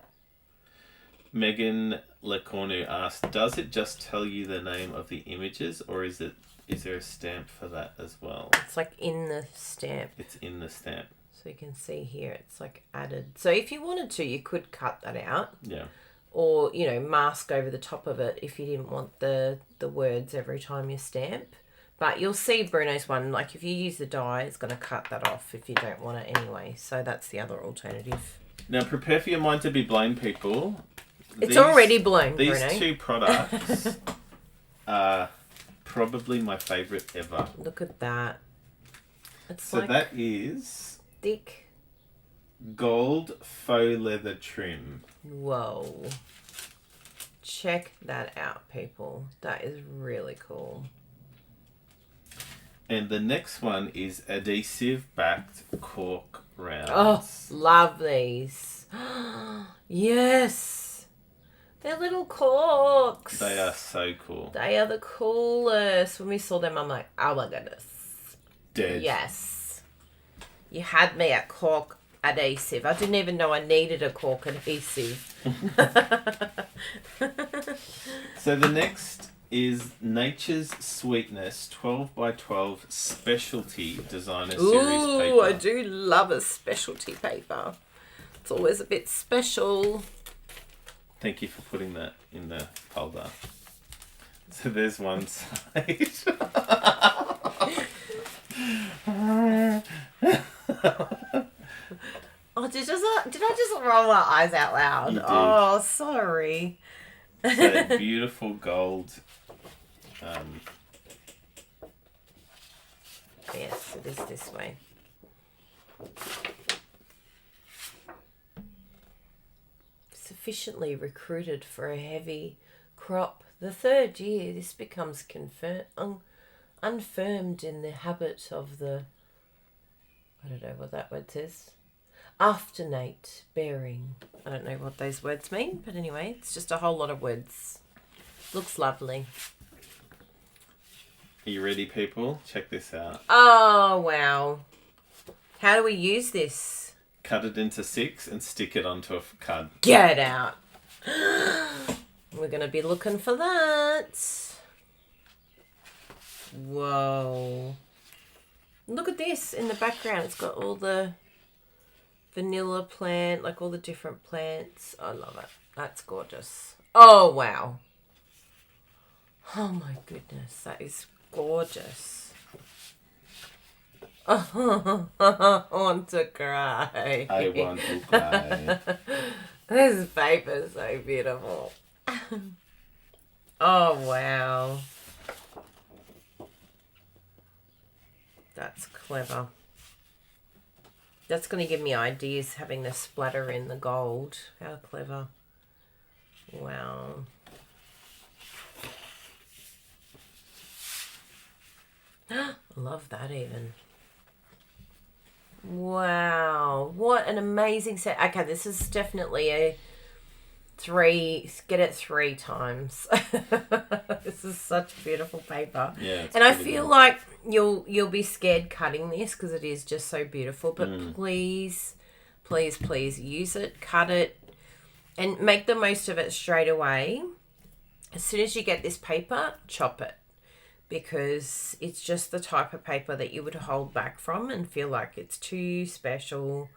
Megan Lecornu asked, does it just tell you the name of the images, or is there a stamp for that as well? It's like in the stamp. It's in the stamp. So you can see here, it's like added. So if you wanted to, you could cut that out. Yeah. Or, you know, mask over the top of it if you didn't want the words every time you stamp. But you'll see Bruno's one, like if you use the die, it's going to cut that off if you don't want it anyway. So that's the other alternative. Now, prepare for your mind to be blown, people. It's already blown, These Bruno. two products are probably my favourite ever. Look at that. It's So like that is thick. gold faux leather trim. Whoa. Check that out, people. That is really cool. And the next one is adhesive backed cork rounds. Oh, love these. Yes. They're little corks. They are so cool. They are the coolest. When we saw them, I'm like, oh my goodness. Dead. Yes. You had me at cork adhesive. I didn't even know I needed a cork adhesive. So the next is Nature's Sweetness 12x12 Specialty Designer Series paper. Ooh, I do love a specialty paper. It's always a bit special. Thank you for putting that in the folder. So there's one side. Oh, did I just roll my eyes out loud? You did. Oh, sorry. So beautiful gold. Yes, it is this way. Sufficiently recruited for a heavy crop. The third year, this becomes unfirmed in the habit of the, I don't know what that word says, afternight bearing. I don't know what those words mean, but anyway, it's just a whole lot of words. Looks lovely. Are you ready, people? Check this out. Oh, wow. How do we use this? Cut it into 6 and stick it onto a card. Get out. We're going to be looking for that. Whoa. Look at this in the background. It's got all the vanilla plant, like all the different plants. I love it. That's gorgeous. Oh, wow. Oh, my goodness. That is gorgeous. Oh, I want to cry. I want to cry. This paper is so beautiful. Oh, wow. That's clever. That's going to give me ideas, having the splatter in the gold. How clever. Wow. I love that even. Wow. What an amazing set. Okay, this is definitely a 3. Get it 3 times. This is such beautiful paper. Yeah, it's and I pretty feel good. like you'll be scared cutting this because it is just so beautiful. But please, please, please use it, cut it, and make the most of it straight away. As soon as you get this paper, chop it. Because it's just the type of paper that you would hold back from and feel like it's too special.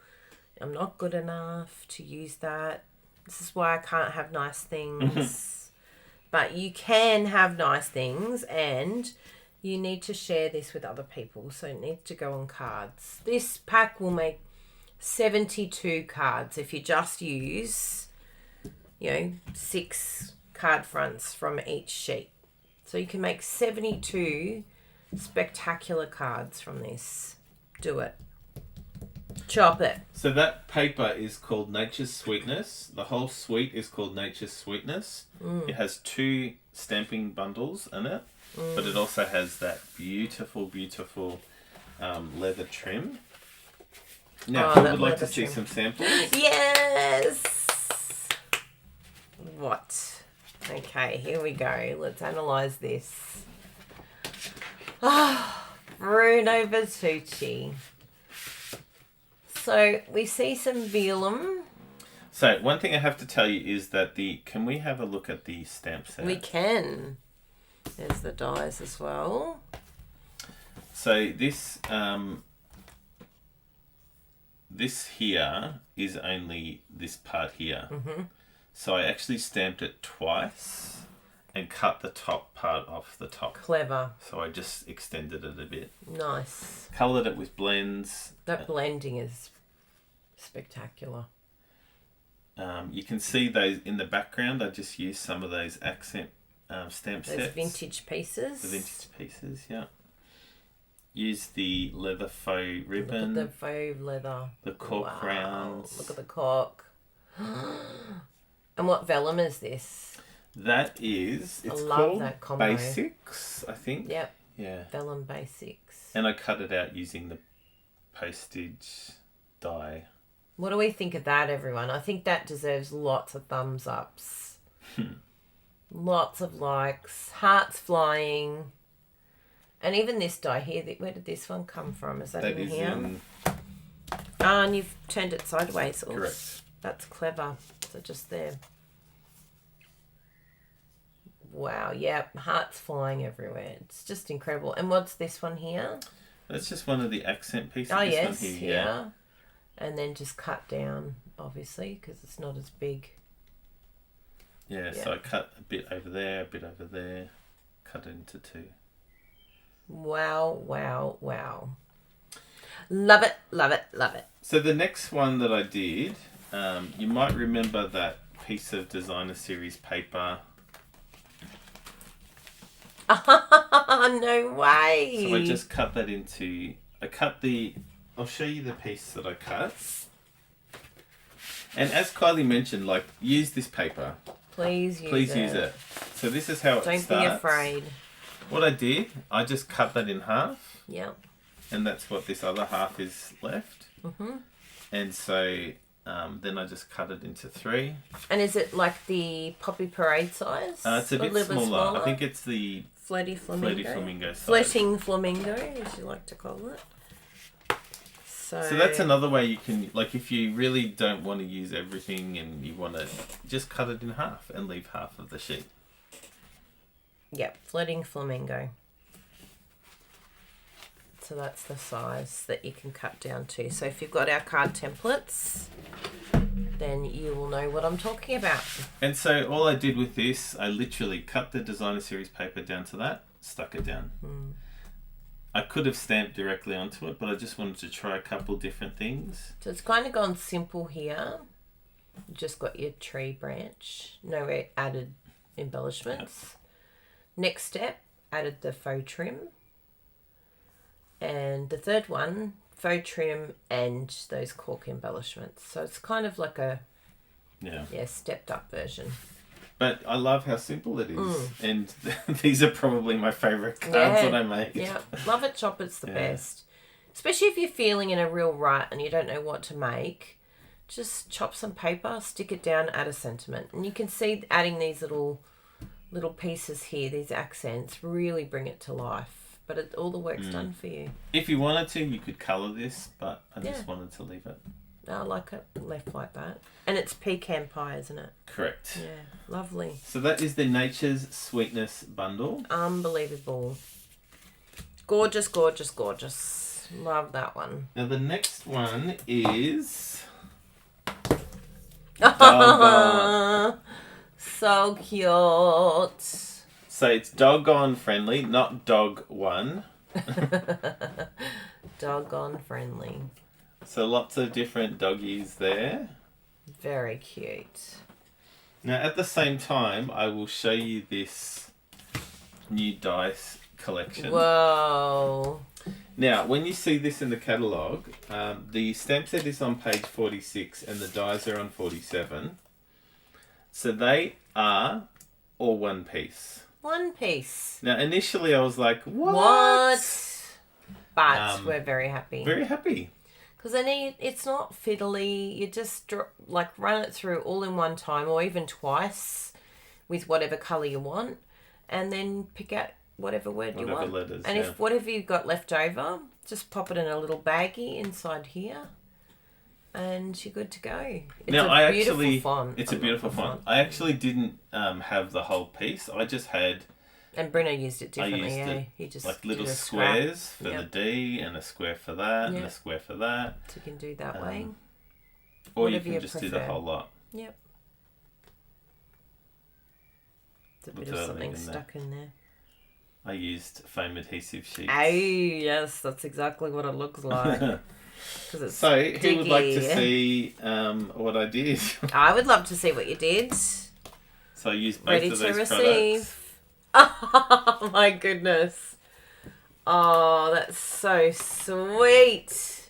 I'm not good enough to use that. This is why I can't have nice things. But you can have nice things, and you need to share this with other people. So it needs to go on cards. This pack will make 72 cards if you just use, 6 card fronts from each sheet. So you can make 72 spectacular cards from this. Do it. Chop it. So that paper is called Nature's Sweetness. The whole suite is called Nature's Sweetness. It has 2 stamping bundles in it, but it also has that beautiful, beautiful leather trim. Now, I would like to see some samples. Yes! What? Okay, here we go. Let's analyse this. Bruno Bertucci. So we see some velum. So one thing I have to tell you is that can we have a look at the stamp set? We can. There's the dies as well. So this this here is only this part here. Mm-hmm. So I actually stamped it twice and cut the top part off the top. Clever. So I just extended it a bit. Nice. Coloured it with blends. That blending is spectacular. You can see those in the background. I just used some of those accent stamp sets. Those vintage pieces. The vintage pieces, yeah. Use the leather faux ribbon. Look at the faux leather. The cork rounds. Look at the cork. And what vellum is this? That is, it's called that combo. Basics, I think. Yep. Yeah. Vellum Basics. And I cut it out using the postage die. What do we think of that, everyone? I think that deserves lots of thumbs ups. Lots of likes. Hearts flying. And even this die here, where did this one come from? Is that in here? And you've turned it sideways. Oops. Correct. That's clever. So just there. Wow, yep. Hearts flying everywhere. It's just incredible. And what's this one here? That's just one of the accent pieces. Oh, this yes. One here, yeah. And then just cut down, obviously, because it's not as big. Yeah, so I cut a bit over there, a bit over there. Cut it into 2. Wow, wow, wow. Love it, love it, love it. So the next one that I did, you might remember that piece of designer series paper. No way. So I just cut that into... I'll show you the piece that I cut. And as Kylie mentioned, use this paper. Please use it. So this is how it starts. Don't be afraid. What I did, I just cut that in half. Yep. And that's what this other half is left. Mm-hmm. And so then I just cut it into 3. And is it like the Poppy Parade size? It's a bit smaller. I think it's the Flirty Flamingo size. Flirting Flamingo, as you like to call it. So that's another way you can, if you really don't want to use everything and you want to just cut it in half and leave half of the sheet. Yep, Flirting Flamingo. So that's the size that you can cut down to. So if you've got our card templates, then you will know what I'm talking about. And so all I did with this, I literally cut the designer series paper down to that, stuck it down. I could have stamped directly onto it, but I just wanted to try a couple different things. So it's kind of gone simple here. You just got your tree branch. No added embellishments. Yep. Next step, added the faux trim. And the third one, faux trim and those cork embellishments. So it's kind of like a stepped up version. But I love how simple it is. And these are probably my favourite cards that I made. Yeah, love it, chop, it's the best. Especially if you're feeling in a real rut and you don't know what to make. Just chop some paper, stick it down, add a sentiment. And you can see adding these little pieces here, these accents, really bring it to life. But all the work's done for you. If you wanted to, you could colour this, but I just wanted to leave it. I like it left like that. And it's pecan pie, isn't it? Correct. Yeah, lovely. So that is the Nature's Sweetness bundle. Unbelievable. Gorgeous, gorgeous, gorgeous. Love that one. Now the next one is... So cute. So it's doggone friendly, not dog one. Doggone friendly. So lots of different doggies there. Very cute. Now at the same time, I will show you this new dice collection. Whoa. Now, when you see this in the catalogue, the stamp set is on page 46 and the dies are on 47. So they are all one piece. One piece. Now, initially I was like, what? What? But we're very happy. Very happy. Because then it's not fiddly. You just run it through all in one time or even twice with whatever colour you want. And then pick out whatever word you want. Letters, and if whatever you've got left over, just pop it in a little baggie inside here. And you're good to go. It's a beautiful font. It's a beautiful font. I actually didn't have the whole piece. I just had... And Bruno used it differently, He just like little squares for the D and a square for that and a square for that. So you can do that way. Or Whatever you can just do the whole lot. Yep. There's a bit of something stuck in there. I used foam adhesive sheets. Oh, yes, that's exactly what it looks like. It's so, diggy. Who would like to see what I did? I would love to see what you did. So I used both Ready of to those receive. products. Oh my goodness. Oh, that's so sweet.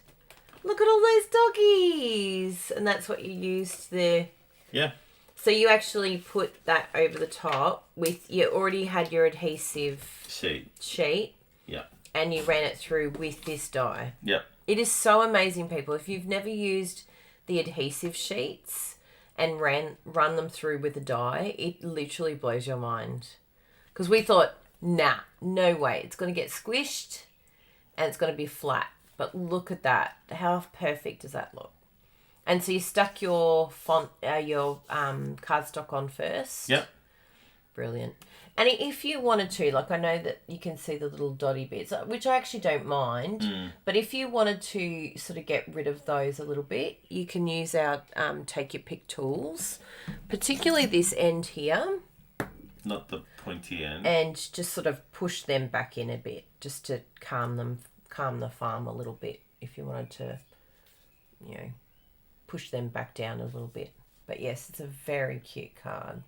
Look at all those doggies. And that's what you used there. Yeah. So you actually put that over the top with, you already had your adhesive sheet. Yeah. And you ran it through with this die. Yeah. It is so amazing, people. If you've never used the adhesive sheets and run them through with a die, it literally blows your mind. Because we thought, nah, no way. It's going to get squished and it's going to be flat. But look at that. How perfect does that look? And so you stuck your cardstock on first. Yep. Brilliant. And if you wanted to, like I know that you can see the little dotty bits, which I actually don't mind. But if you wanted to sort of get rid of those a little bit, you can use our take your pick tools, particularly this end here. Not the pointy end. And just sort of push them back in a bit, just to calm the farm a little bit. If you wanted to, push them back down a little bit. But yes, it's a very cute card.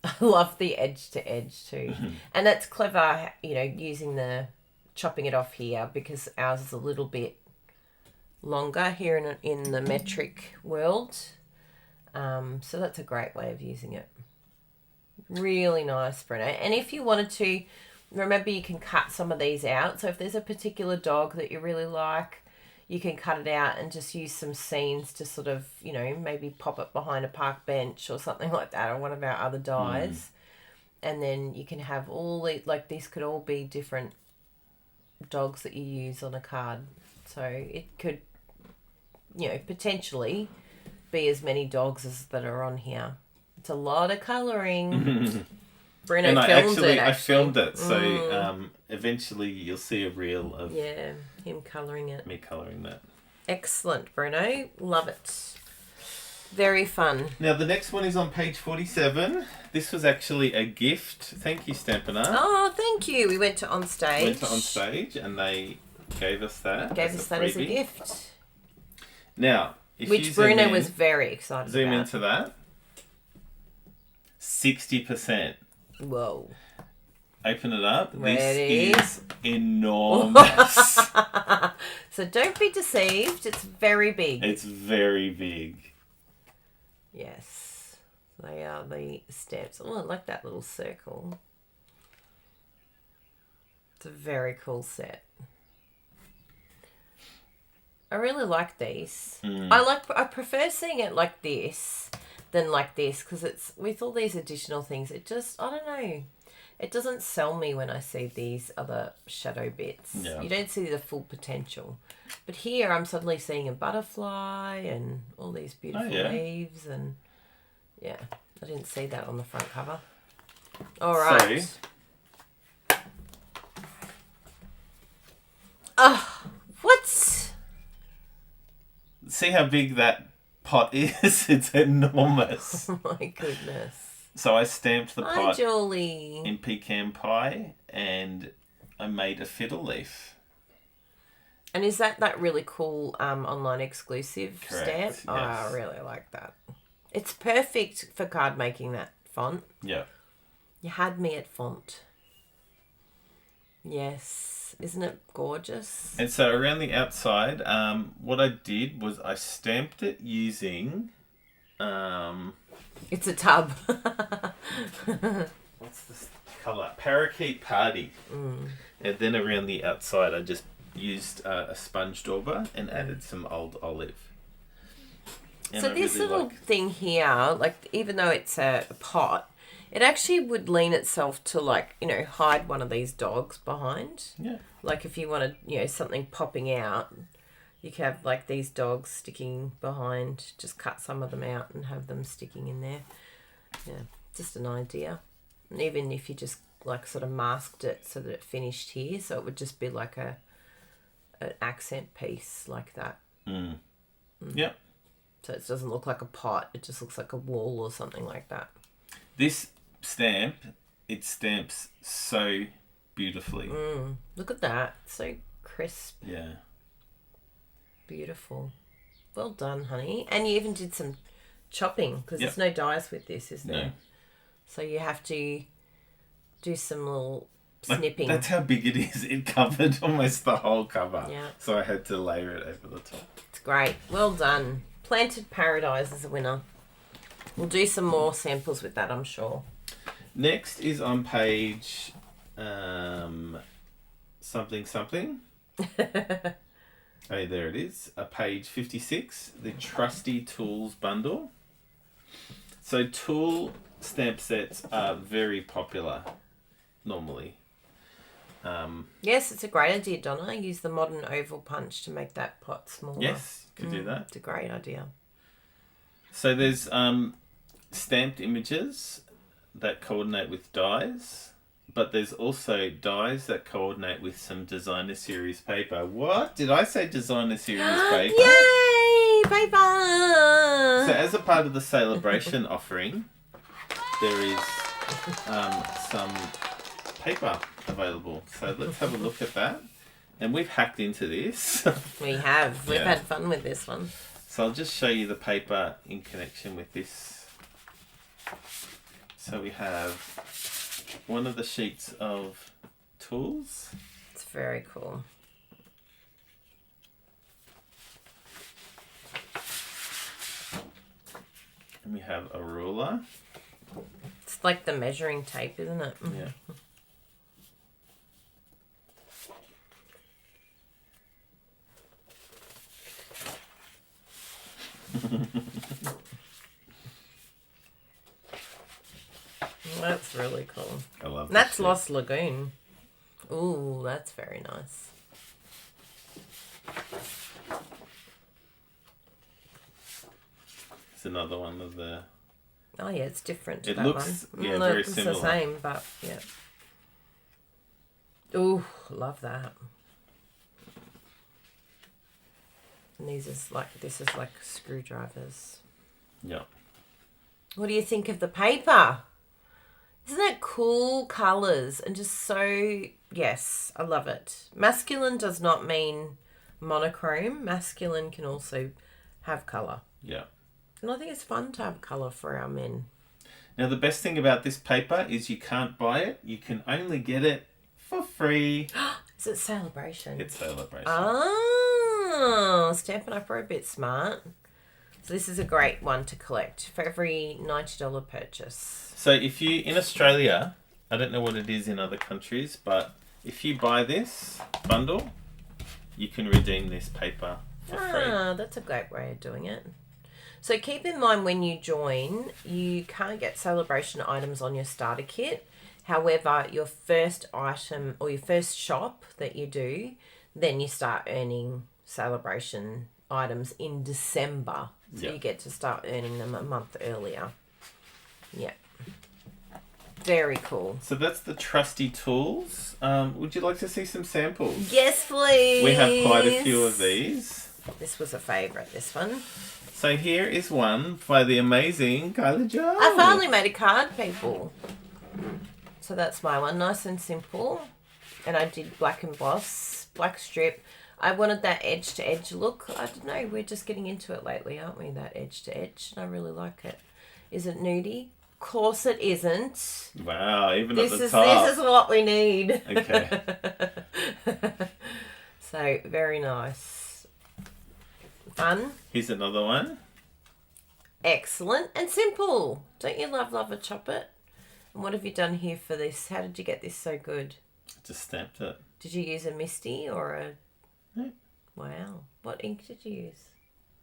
I love the edge to edge too. And that's clever, using chopping it off here, because ours is a little bit longer here in the metric world. So that's a great way of using it. Really nice, Bruno. And if you wanted to, remember you can cut some of these out. So if there's a particular dog that you really like, you can cut it out and just use some scenes to sort of, maybe pop it behind a park bench or something like that, or one of our other dies. And then you can have all the, like this could all be different dogs that you use on a card. So it could, potentially be as many dogs as that are on here. It's a lot of colouring. Bruno and I filmed it, Mm. so eventually you'll see a reel of him colouring it. me colouring that. Excellent, Bruno. Love it. Very fun. Now the next one is on page 47. This was actually a gift. Thank you, Stampin'. Oh, thank you. We went to On Stage. And they gave us that. As a gift. Now, if which you Bruno was very excited zoom about. into that. 60%. Whoa. Open it up. Ready? This is enormous. So don't be deceived. It's very big. It's very big. Yes. They are the stamps. Oh, I like that little circle. It's a very cool set. I really like these. I prefer seeing it like this than like this, because it's with all these additional things, it just, I don't know, it doesn't sell me when I see these other shadow bits. You don't see the full potential, but here I'm suddenly seeing a butterfly and all these beautiful leaves, and I didn't see that on the front cover. All right, what? See how big that pot is? It's enormous. Oh my goodness. So I stamped the Hi, pot Julie. in pecan pie and I made a fiddle leaf. And is that really cool online exclusive Correct, stamp? yes. Oh, I really like that. It's perfect for card making, that font. Yeah. You had me at font. Yes. Isn't it gorgeous? And so around the outside, what I did was I stamped it using... It's a tub. what's this colour? Parakeet Party. And then around the outside, I just used a sponge dauber and added some old olive. And So this little thing here, like, even though it's a pot, it actually would lean itself to, like, you know, hide one of these dogs behind. Yeah. Like if you wanted, you know, something popping out, you could have like these dogs sticking behind. Just cut some of them out and have them sticking in there. Yeah, just an idea. And even if you just like sort of masked it so that it finished here, so it would just be like an accent piece like that. Yep. So it doesn't look like a pot. It just looks like a wall or something like that. This stamp, it stamps so beautifully. Look at that. So crisp. Yeah. Beautiful. Well done, honey. And you even did some chopping because there's no dies with this, is there? No. So you have to do some little snipping. That's how big it is. It covered almost the whole cover. Yeah. So I had to layer it over the top. It's great. Well done. Planted Paradise is a winner. We'll do some more samples with that, I'm sure. Next is on page something. Oh, there it is. Page 56, the Trusty Tools bundle. So tool stamp sets are very popular normally. Yes, it's a great idea, Donna. Use the modern oval punch to make that pot smaller. Yes, could do that. It's a great idea. So there's stamped images that coordinate with dies, but there's also dies that coordinate with some designer series paper. What? Did I say designer series paper? Yay! Paper! So as a part of the Sale-a-bration offering, there is some paper available. So let's have a look at that. And we've hacked into this. We have. We've had fun with this one. So I'll just show you the paper in connection with this. So we have one of the sheets of tools. It's very cool. And we have a ruler. It's like the measuring tape, isn't it? Yeah. That's really cool. I love that. That's sheet. Lost Lagoon. Ooh, that's very nice. It's another one of the... Oh yeah, it's different to It that looks, one. yeah, No, very it's similar. the same, but yeah. Ooh, love that. And this is like screwdrivers. Yeah. What do you think of the paper? Isn't that cool colours and just so... Yes, I love it. Masculine does not mean monochrome. Masculine can also have colour. Yeah. And I think it's fun to have colour for our men. Now the best thing about this paper is you can't buy it. You can only get it for free. Is it Sale-a-bration? It's Sale-a-bration. Oh, Stampin' Up are a bit smart. So this is a great one to collect for every $90 purchase. So if you, in Australia, I don't know what it is in other countries, but if you buy this bundle, you can redeem this paper for free. Ah, that's a great way of doing it. So keep in mind when you join, you can't get Sale-a-bration items on your starter kit. However, your first item or your first shop that you do, then you start earning Sale-a-bration items in December. So you get to start earning them a month earlier. Yeah. Very cool. So that's the Trusty Tools. Would you like to see some samples? Yes, please. We have quite a few of these. This was a favourite, this one. So here is one by the amazing Kylie Jo. I finally made a card, people. So that's my one. Nice and simple. And I did black emboss, black strip. I wanted that edge-to-edge look. I don't know. We're just getting into it lately, aren't we? That edge-to-edge. And I really like it. Is it nudie? Of course it isn't. Wow, even at the top. This is what we need. Okay. So, very nice. Fun. Here's another one. Excellent and simple. Don't you love a chop it? And what have you done here for this? How did you get this so good? Just stamped it. Did you use a Misty or a... No. Wow. What ink did you use?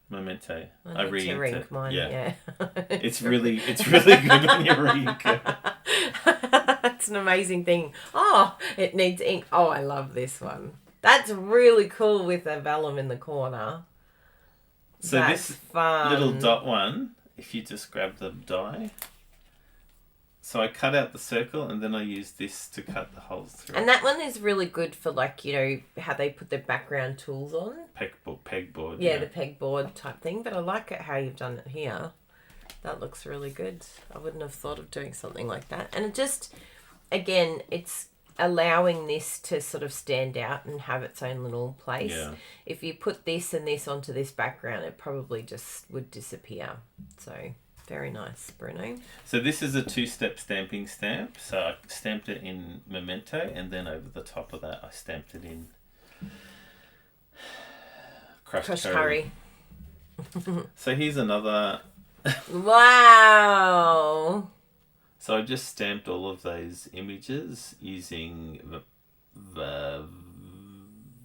Memento. I re-inked it. Mine, yeah. It's really good when you re-ink it. That's an amazing thing. Oh, it needs ink. Oh, I love this one. That's really cool with the vellum in the corner. So That's this fun. little dot one, if you just grab the die. So I cut out the circle and then I use this to cut the holes through. And that one is really good for, like, you know, how they put their background tools on. Pegboard. Yeah, the pegboard type thing. But I like it how you've done it here. That looks really good. I wouldn't have thought of doing something like that. And it just, again, it's allowing this to sort of stand out and have its own little place. Yeah. If you put this and this onto this background, it probably just would disappear. So, very nice, Bruno. So this is a 2-step stamping stamp. So I stamped it in Memento and then over the top of that I stamped it in crushed curry. So here's another... Wow! So I just stamped all of those images using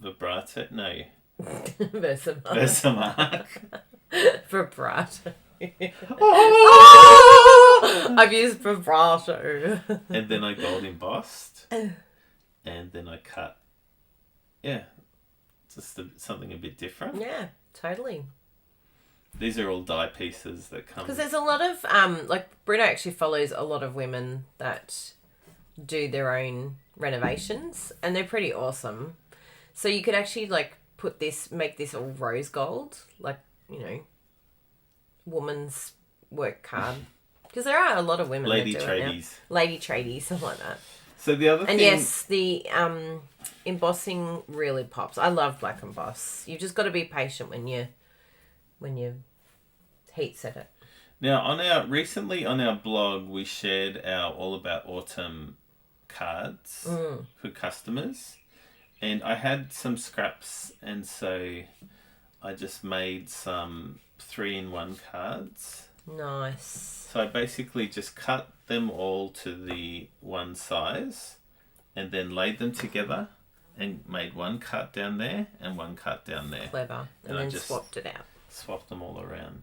vibrato. No. Versamark. Vibrato. Oh! I've used vibrato. And then I gold embossed. And then I cut. Yeah. Just something a bit different. Yeah, totally. These are all die pieces that come... Because there's a lot of, like, Bruno actually follows a lot of women that do their own renovations, and they're pretty awesome. So you could actually, like, make this all rose gold, like, you know, woman's work card. Because there are a lot of women Lady that do tradies. it now. Lady tradies, something like that. So the other thing... And yes, the embossing really pops. I love black emboss. You've just got to be patient when you heat set it. Now, recently on our blog, we shared our All About Autumn cards for customers. And I had some scraps, and so I just made some 3-in-1 cards. Nice. So I basically just cut them all to the one size and then laid them together and made one cut down there and one cut down there. Clever. And then just swapped it out. Swapped them all around.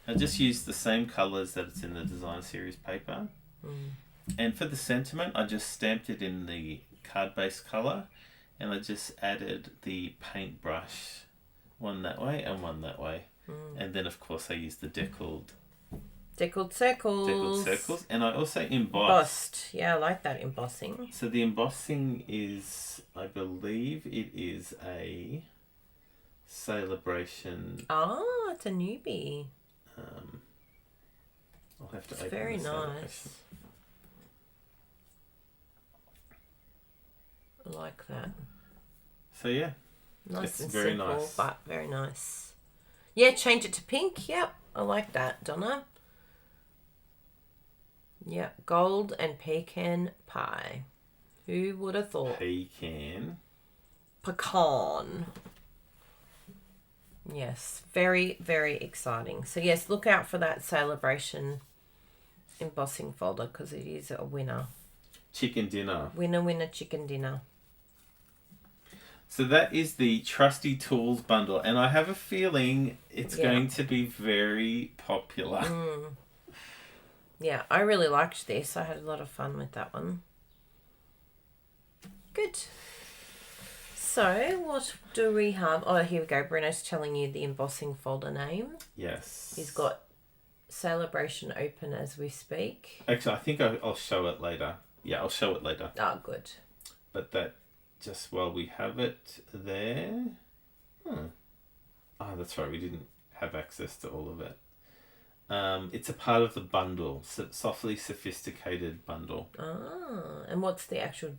I just used the same colours that it's in the Design Series paper. And for the sentiment, I just stamped it in the card-based colour and I just added the paintbrush, one that way and one that way. And then, of course, I used the deckled circles. And I also embossed. Yeah, I like that embossing. So the embossing is, I believe it is a Sale-a-bration. Oh, it's a newbie. I'll have to it's open very the nice. I like that. So yeah. Nice it's and very simple, nice. but very nice. Yeah, change it to pink. Yep, I like that, Donna. Yep, gold and pecan pie. Who would have thought? Pecan. Yes, very, very exciting. So yes, look out for that Sale-a-bration embossing folder because it is a winner. Chicken dinner. Winner, chicken dinner. So that is the Trusty Tools bundle, and I have a feeling it's going to be very popular. Yeah, I really liked this. I had a lot of fun with that one. Good. So, what do we have? Oh, here we go. Bruno's telling you the embossing folder name. Yes. He's got Sale-a-bration open as we speak. Actually, I think I'll show it later. Yeah, I'll show it later. Oh, good. But that, just while we have it there... Oh, that's right. We didn't have access to all of it. It's a part of the bundle, softly sophisticated bundle. Ah, and what's the actual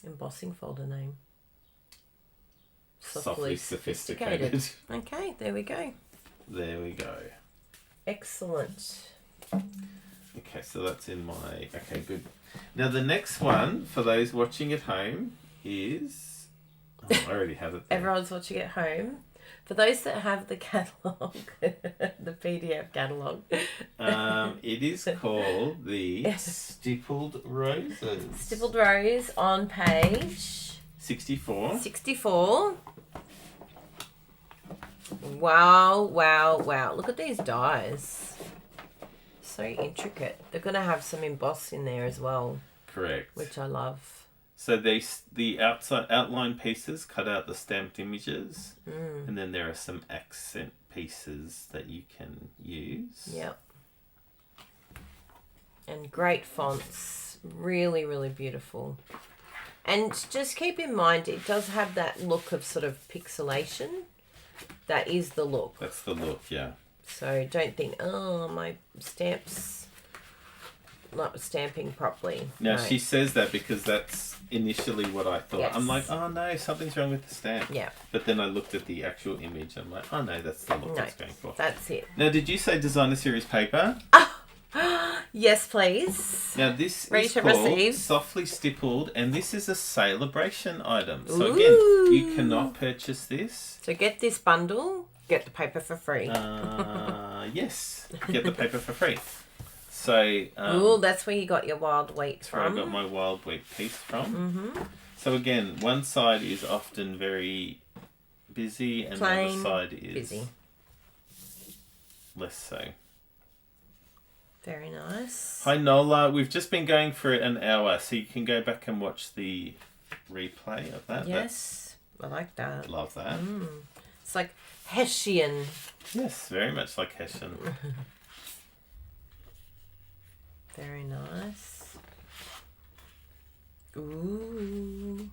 embossing folder name? Softly sophisticated. Okay, there we go. There we go. Excellent. Okay, so that's in my... Okay, good. Now the next one, for those watching at home, is... Oh, I already have it there. Everyone's watching at home. For those that have the catalogue, the PDF catalogue. It is called the Stippled Roses. Stippled Rose on page... 64. 64. Wow, wow, wow. Look at these dies. So intricate. They're going to have some emboss in there as well. Correct. Which I love. So the outside outline pieces cut out the stamped images. And then there are some accent pieces that you can use. Yep. And great fonts. Really, really beautiful. And just keep in mind, it does have that look of sort of pixelation. That is the look. That's the look, yeah. So don't think, oh, my stamp's not stamping properly. Now, No. she says that because that's initially what I thought. Yes. I'm like, oh no, something's wrong with the stamp. Yeah. But then I looked at the actual image. I'm like, oh no, that's the look it's going for. That's it. Now, did you say designer series paper? Yes, please. Now, this Ready is to called receive. Softly Stippled, and this is a Sale-a-bration item. So again, you cannot purchase this. So get this bundle, get the paper for free. Yes, get the paper for free. So, That's where you got your wild wheat that's where I from. got my wild wheat piece from. So again, one side is often very busy, and Plain, the other side is busy. less so. Very nice. Hi Nola, we've just been going for an hour, so you can go back and watch the replay of that. Yes, I like that. Love that. It's like Hessian. Yes, very much like Hessian. Very nice. Ooh.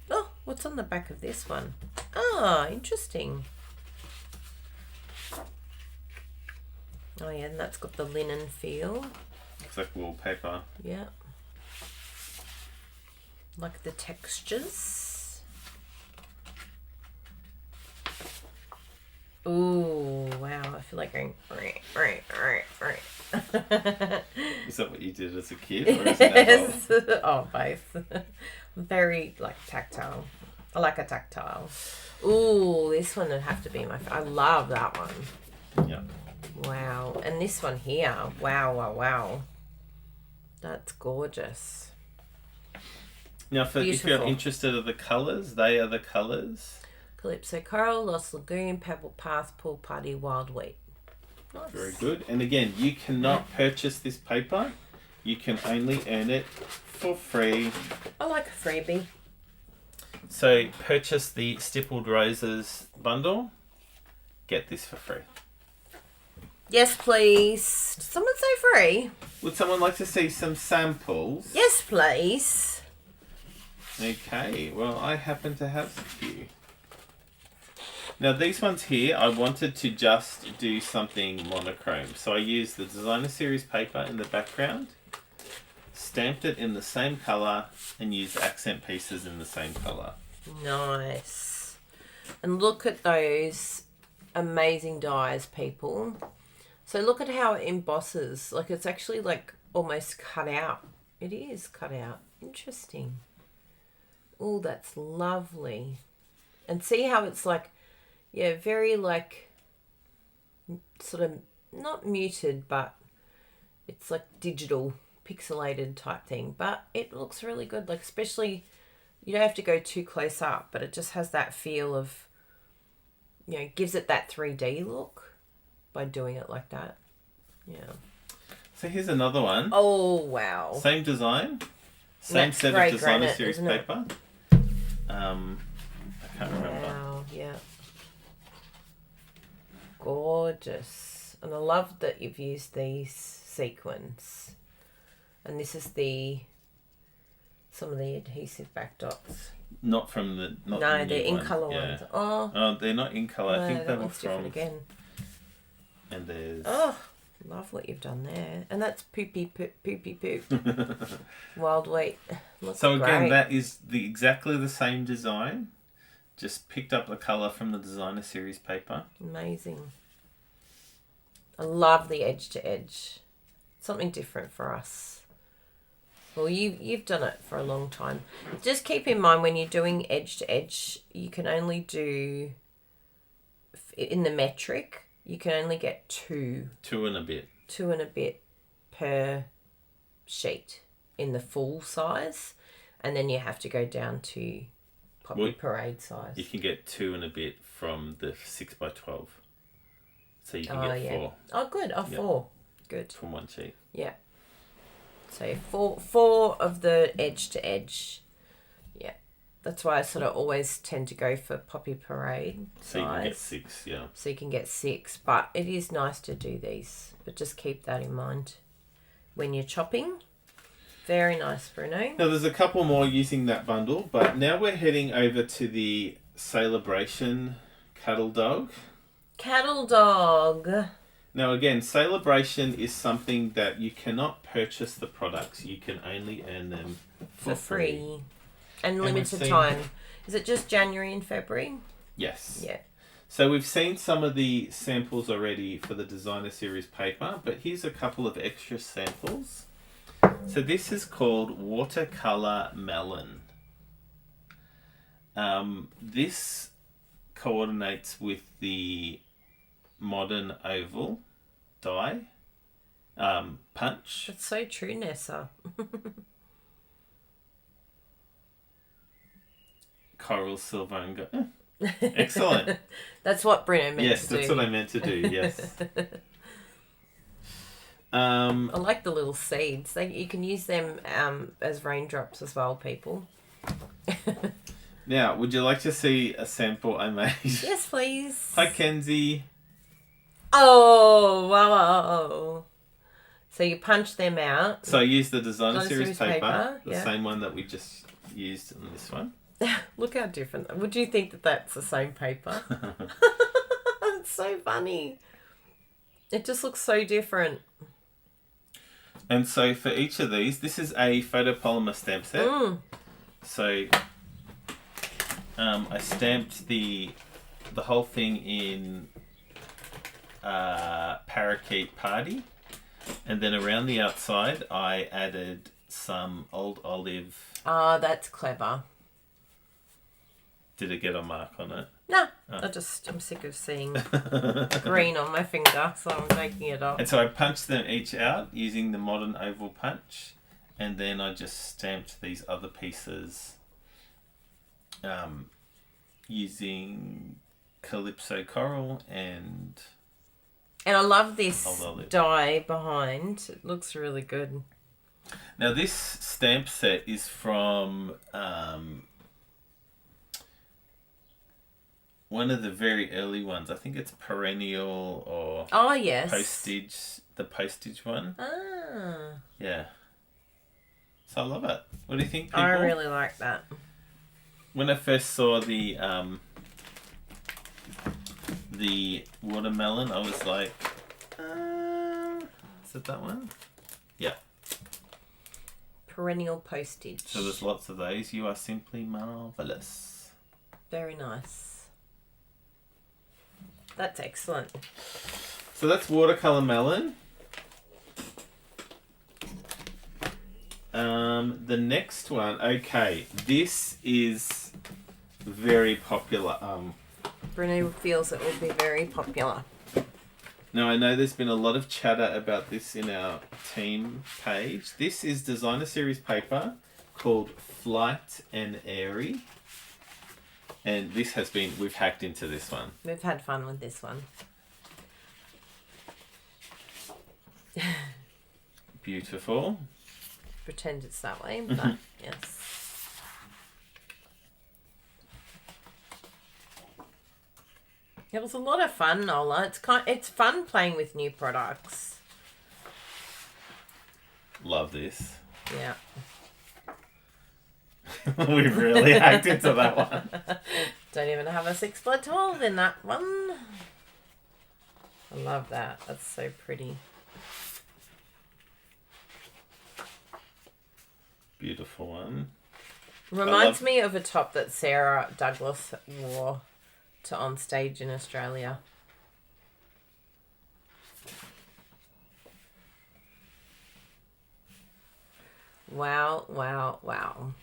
Oh, what's on the back of this one? Ah, interesting. Oh yeah, and that's got the linen feel. Looks like wallpaper. Yeah. Like the textures. Ooh, wow. I feel like going... Is that what you did as a kid, or as an adult? Yes. Oh, both. Very, like, tactile. I like a tactile. Ooh, this one would have to be my... I love that one. Yeah. Wow. And this one here. Wow, wow, wow. That's gorgeous. Now, if Beautiful. you're interested in the colours, they are the colours. Calypso Coral, Lost Lagoon, Pebble Path, Pool Party, Wild Wheat. Nice. Very good. And again, you cannot purchase this paper. You can only earn it for free. I like a freebie. So purchase the Stippled Roses bundle. Get this for free. Yes, please. Did someone say free? Would someone like to see some samples? Yes, please. Okay, well, I happen to have a few. Now, these ones here, I wanted to just do something monochrome. So I used the designer series paper in the background, stamped it in the same colour, and used accent pieces in the same colour. Nice. And look at those amazing dies, people. So look at how it embosses. Like, it's actually like almost cut out. It is cut out. Interesting. Oh, that's lovely. And see how it's like, yeah, very like sort of not muted, but it's like digital, pixelated type thing. But it looks really good. Like, especially, you don't have to go too close up, but it just has that feel of, you know, gives it that 3D look by doing it like that. Yeah. So here's another one. Oh, wow. Same design. Same That's set grey of designer granite, series isn't it? paper. I can't remember. Wow, yeah. Gorgeous. And I love that you've used these sequins. And this is the some of the adhesive back dots. Not from the No, the they're new in one. colour Yeah. ones. Oh, They're not in colour. no, I think they that were one's different from. again. And there's. Oh, love what you've done there. And that's poopy poop. Wild wheat. Looks So again, great. that is exactly the same design. Just picked up the colour from the designer series paper. Amazing. I love the edge to edge. Something different for us. Well, you've done it for a long time. Just keep in mind when you're doing edge to edge, you can only do, in the metric, you can only get two. 2 and a bit. 2 and a bit per sheet in the full size. And then you have to go down to Poppy Parade size. You can get 2 and a bit from the 6x12. So you can get 4. Oh, good. Oh, Yep. 4. Good. From one sheet. Yeah. So four of the edge to edge. Yeah. That's why I sort of always tend to go for Poppy Parade size. So you can get 6, yeah. So you can get 6. But it is nice to do these. But just keep that in mind when you're chopping. Very nice, Bruno. Now there's a couple more using that bundle, but now we're heading over to the Sale-a-bration cattle dog. Cattle dog. Now again, Sale-a-bration is something that you cannot purchase the products. You can only earn them For free. And we've limited seen- time. Is it just January and February? Yes. Yeah. So we've seen some of the samples already for the designer series paper, but here's a couple of extra samples. So this is called Watercolor Melon. This coordinates with the modern oval die punch. That's so true, Nessa. Coral, silver, and gold. Excellent. That's what Bruno meant Yes, to do. that's what I meant to do. Yes. I like the little seeds. You can use them as raindrops as well, people. Now, would you like to see a sample I made? Yes, please. Hi, Kenzie. Oh, wow. So you punch them out. So I used the designer Designer series series paper, paper, the yeah. same one that we just used in this one. Look how different. Would you think that that's the same paper? It's so funny. It just looks so different. And so for each of these, this is a photopolymer stamp set. So I stamped the whole thing in parakeet party, and then around the outside I added some old olive. Ah, that's clever. Did it get a mark on it? No, I'm sick of seeing green on my finger, so I'm making it up. And so I punched them each out using the modern oval punch, and then I just stamped these other pieces using Calypso Coral and I love this Old olive. die behind. It looks really good. Now this stamp set is from one of the very early ones. I think it's Perennial or Oh, yes. Postage, the Postage one. Ah. Yeah. So I love it. What do you think, people? I really like that. When I first saw the watermelon, I was like, is it that one? Yeah. Perennial postage. So there's lots of those. You are simply marvellous. Very nice. That's excellent. So that's watercolor melon. The next one, okay, this is very popular. Bruno feels it will be very popular. Now I know there's been a lot of chatter about this in our team page. This is designer series paper called Flight and Airy. And this has been, we've hacked into this one. We've had fun with this one. Beautiful. Pretend it's that way, but yes. It was a lot of fun, Nola. It's fun playing with new products. Love this. Yeah. We really hacked into that one. Don't even have a 6x12 in that one. I love that. That's so pretty. Beautiful one. Reminds me of a top that Sarah Douglas wore to on stage in Australia. Wow, wow, wow.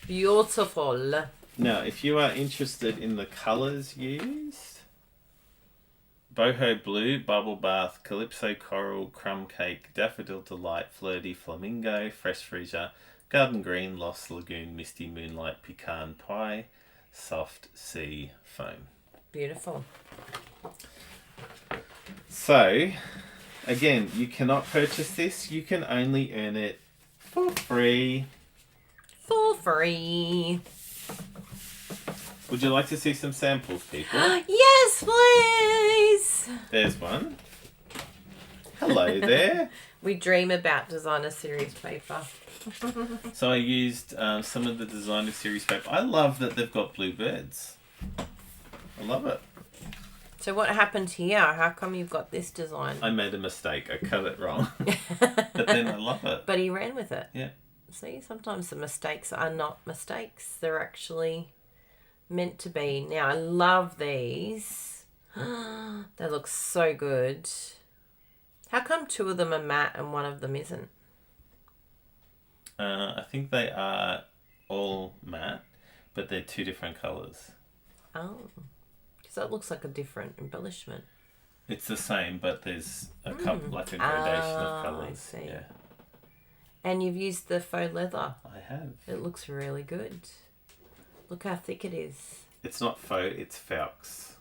Beautiful. Now, if you are interested in the colours used, boho blue, bubble bath, calypso coral, crumb cake, daffodil delight, flirty flamingo, fresh freesia, garden green, lost lagoon, misty moonlight, pecan pie, soft sea foam. Beautiful. So, again, you cannot purchase this. You can only earn it for free. For free. Would you like to see some samples, people? Yes, please. There's one. Hello there. We dream about designer series paper. So I used some of the designer series paper. I love that they've got blue birds. I love it. So what happened here? How come you've got this design? I made a mistake. I cut it wrong. But then I love it. But he ran with it. Yeah. See, sometimes the mistakes are not mistakes. They're actually meant to be. Now, I love these. They look so good. How come two of them are matte and one of them isn't? I think they are all matte, but they're two different colours. Oh. Because that looks like a different embellishment. It's the same, but there's a couple, like a gradation of colours. I see. Yeah. And you've used the faux leather. I have. It looks really good. Look how thick it is. It's not faux, it's Faux.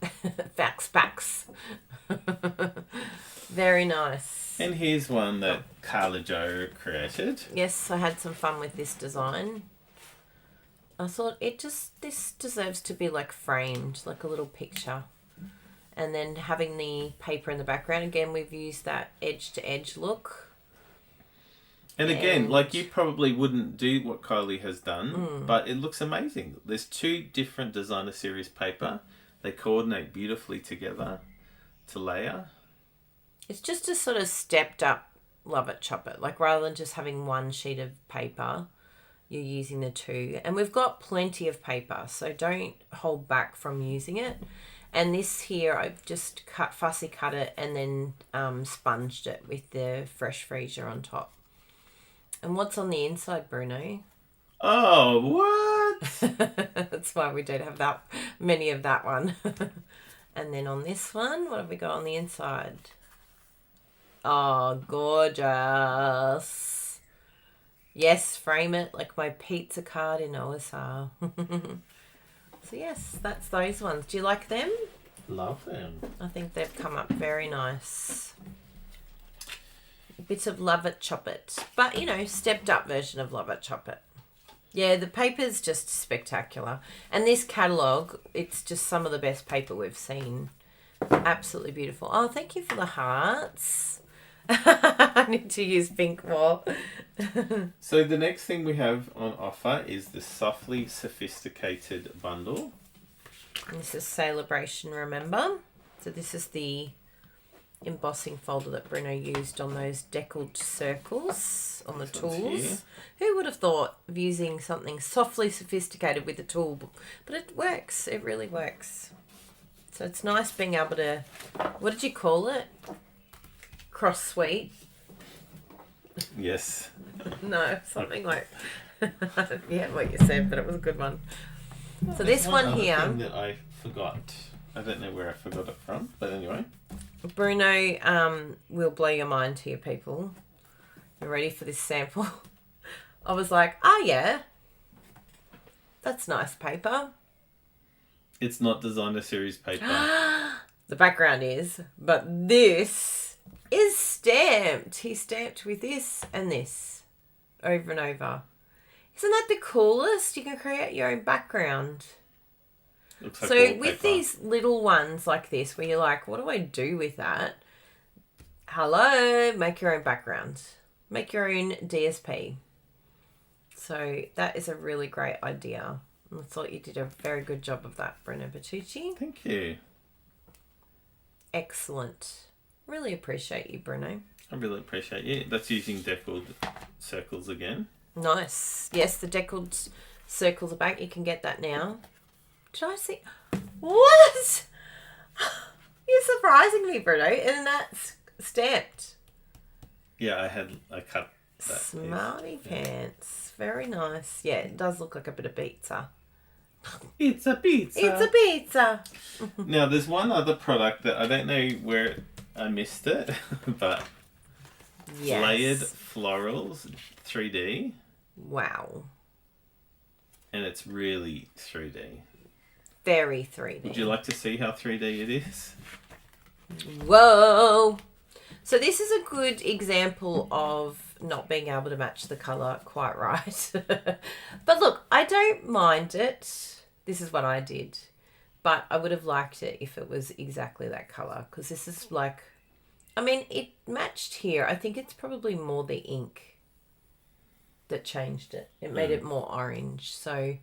Fax packs. Very nice. And here's one that Carla Jo created. Yes, I had some fun with this design. I thought this deserves to be like framed, like a little picture. And then having the paper in the background. Again, we've used that edge to edge look. And again, like, you probably wouldn't do what Kylie has done, but it looks amazing. There's two different designer series paper. They coordinate beautifully together to layer. It's just a sort of stepped up love it, chop it. Like, rather than just having one sheet of paper, you're using the two. And we've got plenty of paper, so don't hold back from using it. And this here, I've just fussy cut it and then sponged it with the fresh freesia on top. And what's on the inside, Bruno? Oh, what? That's why we don't have that many of that one. And then on this one, what have we got on the inside? Oh, gorgeous. Yes, frame it like my pizza card in OSR. So yes, that's those ones. Do you like them? Love them. I think they've come up very nice. Bits of love it, chop it. But, you know, stepped up version of love it, chop it. Yeah, the paper's just spectacular. And this catalogue, it's just some of the best paper we've seen. Absolutely beautiful. Oh, thank you for the hearts. I need to use pink more. So the next thing we have on offer is the Softly Sophisticated bundle. And this is Sale-a-bration, remember? So this is the embossing folder that Bruno used on those deckled circles on the tools. Who would have thought of using something softly sophisticated with a tool? But it works. It really works. So it's nice being able to... What did you call it? Cross suite? Yes. No, something like... Yeah, what you said, but it was a good one. So this one here... Thing that I forgot. I don't know where I forgot it from, but anyway. Bruno will blow your mind here, people. You ready for this sample? I was like, oh yeah, that's nice paper. It's not designer series paper. The background is, but this is stamped. He stamped with this and this over and over. Isn't that the coolest? You can create your own background. Looks like So wallpaper. with these little ones like this, where you're like, what do I do with that? Hello, make your own background. Make your own DSP. So that is a really great idea. I thought you did a very good job of that, Bruno Bertucci. Thank you. Excellent. Really appreciate you, Bruno. I really appreciate you. That's using deckled circles again. Nice. Yes, the deckled circles are back. You can get that now. Did I see? What? You're surprising me, Bruno. And that's stamped. Yeah, I cut that. Smarty piece. pants. Very nice. Yeah, it does look like a bit of pizza. It's a pizza. It's a pizza. Now, there's one other product that I don't know where I missed it, but Yes. layered florals 3D, Wow. and it's really 3D. Very 3D. Would you like to see how 3D it is? Whoa. So this is a good example of not being able to match the colour quite right. But look, I don't mind it. This is what I did. But I would have liked it if it was exactly that colour. Because this is like... I mean, it matched here. I think it's probably more the ink that changed it. It made it more orange. So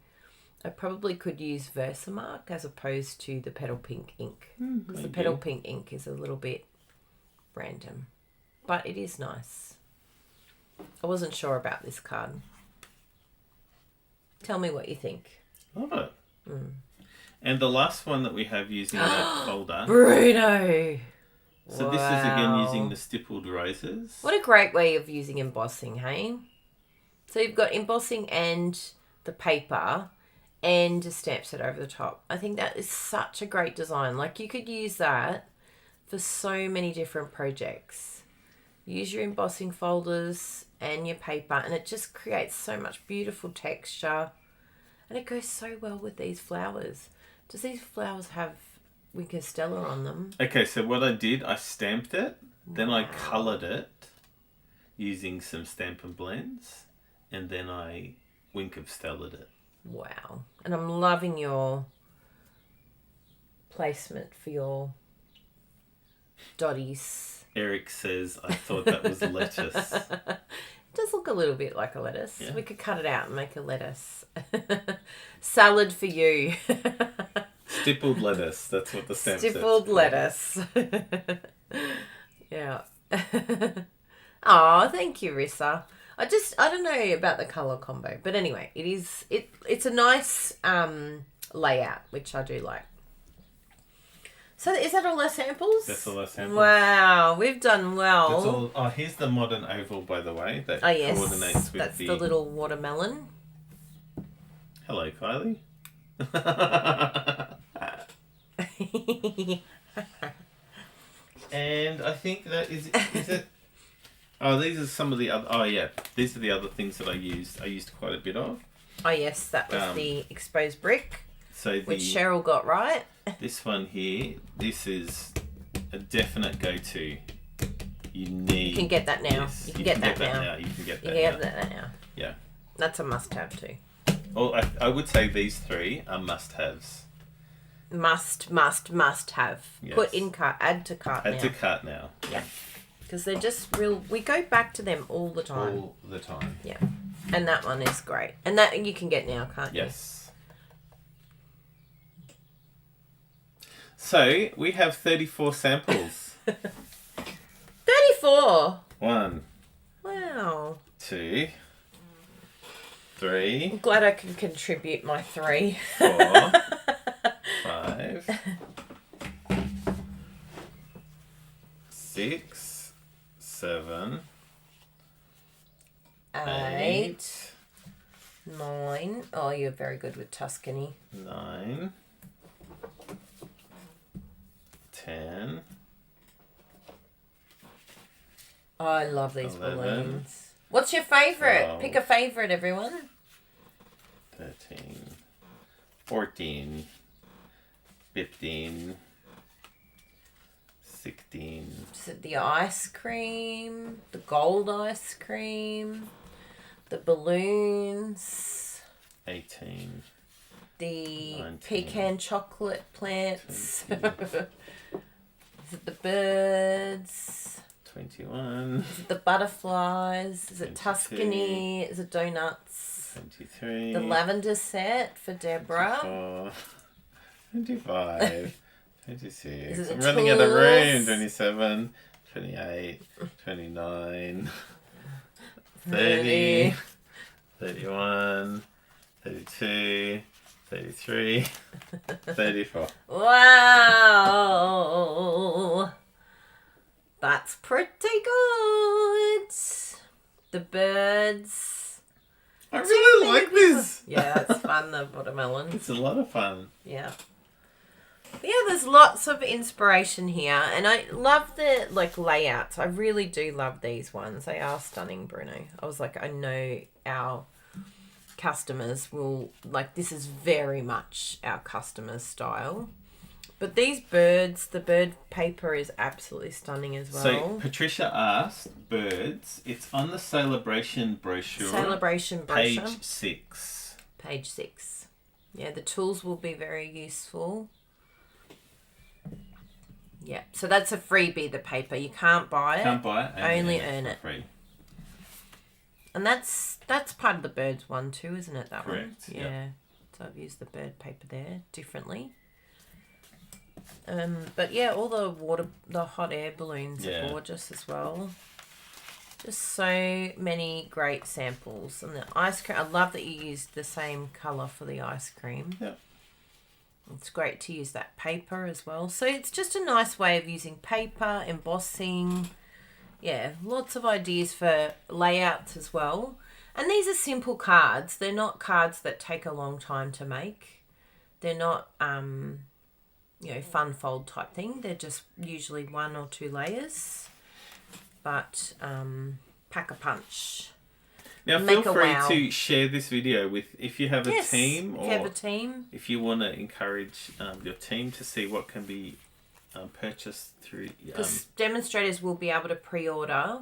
I probably could use Versamark as opposed to the Petal Pink ink. Because the Petal Pink ink is a little bit random. But it is nice. I wasn't sure about this card. Tell me what you think. Love it. And the last one that we have using that folder. Bruno! So this is again using the stippled roses. What a great way of using embossing, hey? So you've got embossing and the paper and a stamp set over the top. I think that is such a great design. Like, you could use that for so many different projects. Use your embossing folders and your paper, and it just creates so much beautiful texture. And it goes so well with these flowers. Does these flowers have Winker Stella on them? Okay, so what I did, I stamped it, then I coloured it using some Stampin' blends, and then I Winker Stellaed it. Wow. And I'm loving your placement for your dotties. Eric says, I thought that was lettuce. It does look a little bit like a lettuce. Yeah. We could cut it out and make a lettuce. Salad for you. Stippled lettuce, that's what the stamp says. Stippled lettuce. Yeah. Oh, thank you, Rissa. I don't know about the colour combo, but anyway, it's a nice layout, which I do like. So is that all our samples? That's all our samples. Wow, we've done well. That's all. Oh, here's the modern oval, by the way, that yes, coordinates with that's the little watermelon. Hello, Kylie. And I think that is it. Oh, these are some of the other. Oh, yeah, these are the other things that I used. I used quite a bit of. Oh yes, that was the exposed brick, So which Cheryl got right. This one here, this is a definite go-to. You need. You can get that now. This. You can get that now. You can get You that can now. get that now. Yeah. That's a must-have too. Well, I would say these three are must-haves. Must have. Yes. Put in cart. Add to cart now. Add to cart now. Yeah. Because they're just real. We go back to them all the time. All the time. Yeah. And that one is great. And that you can get now, can't you? Yes. So we have 34 samples. 34. 1, Wow. 2, 3, I'm glad I can contribute my 3. 4, 5, 6, 7, 8, 9. Oh, you're very good with Tuscany. 9, 10. Oh, I love these 11. balloons. What's your favourite? 12. Pick a favourite, everyone. 13, 14, 15, 16, Is it the ice cream? The gold ice cream? The balloons? 18, The 19, pecan chocolate plants? 20. Is it the birds? 21, Is it the butterflies? Is it 22. Tuscany? Is it donuts? 23. The lavender set for Deborah. 24, 25. 26. I'm the running out of room. tools? 27. 28. 29. 30. 31. 32. 33. 34. Wow. That's pretty good. The birds. I really like this. Yeah, it's fun, the watermelons. It's a lot of fun. Yeah. But yeah, there's lots of inspiration here, and I love the layouts. I really do love these ones. They are stunning, Bruno. I was like, I know our customers will this is very much our customers' style. But these birds, the bird paper is absolutely stunning as well. So Patricia asked, birds. It's on the Sale-a-bration brochure. Sale-a-bration brochure. Page 6. Page 6. Yeah, the tools will be very useful. Yeah, so that's a freebie, the paper. You can't buy it. Can't buy it. Only earn it. Free. And that's part of the birds one too, isn't it? That Correct, one. Yeah. yeah. So I've used the bird paper there differently. But yeah, all the hot air balloons are gorgeous as well. Just so many great samples. And the ice cream, I love that you used the same colour for the ice cream. Yeah. It's great to use that paper as well. So it's just a nice way of using paper, embossing. Yeah, lots of ideas for layouts as well. And these are simple cards. They're not cards that take a long time to make. They're not, fun fold type thing. They're just usually 1 or 2 layers. But pack a punch. Now feel free to share this video with if you have a team, or if you have a team. If you want to encourage your team to see what can be purchased through. Because demonstrators will be able to pre-order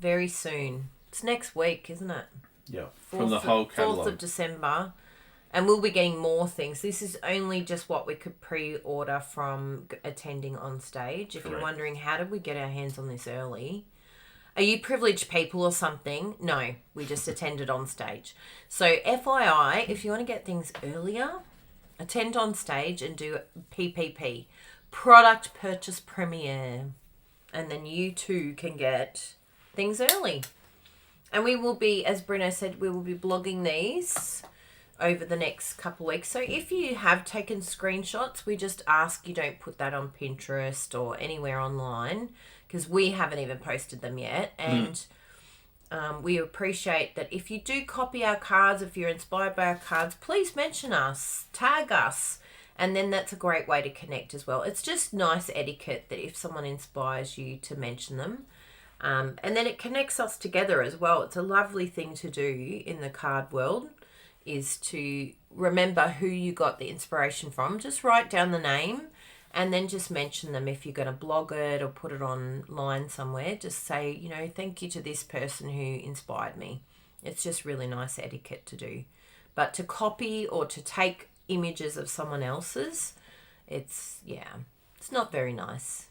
very soon. It's next week, isn't it? Yeah, from the whole catalogue. 4th of December. And we'll be getting more things. This is only just what we could pre-order from attending on stage. If you're wondering, how did we get our hands on this early? Are you privileged people or something? No, we just attended on stage. So FYI, if you want to get things earlier, attend on stage and do PPP, Product Purchase Premiere. And then you too can get things early. And we will be, as Bruno said, we will be blogging these over the next couple of weeks. So if you have taken screenshots, we just ask you don't put that on Pinterest or anywhere online, because we haven't even posted them yet. And we appreciate that if you do copy our cards, if you're inspired by our cards, please mention us, tag us. And then that's a great way to connect as well. It's just nice etiquette that if someone inspires you to mention them. And then it connects us together as well. It's a lovely thing to do in the card world, is to remember who you got the inspiration from. Just write down the name and then just mention them. If you're going to blog it or put it online somewhere, just say, thank you to this person who inspired me. It's just really nice etiquette to do. But to copy or to take images of someone else's, it's not very nice.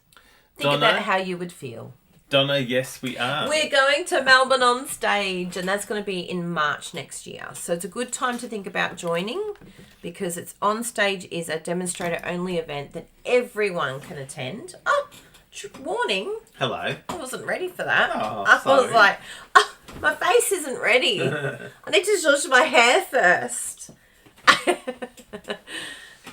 Think about how you would feel. Donna, yes, we are. We're going to Melbourne on stage, and that's going to be in March next year. So it's a good time to think about joining, because it's on stage is a demonstrator-only event that everyone can attend. Oh, warning. Hello. I wasn't ready for that. Oh, I sorry. was like, my face isn't ready. I need to wash my hair first.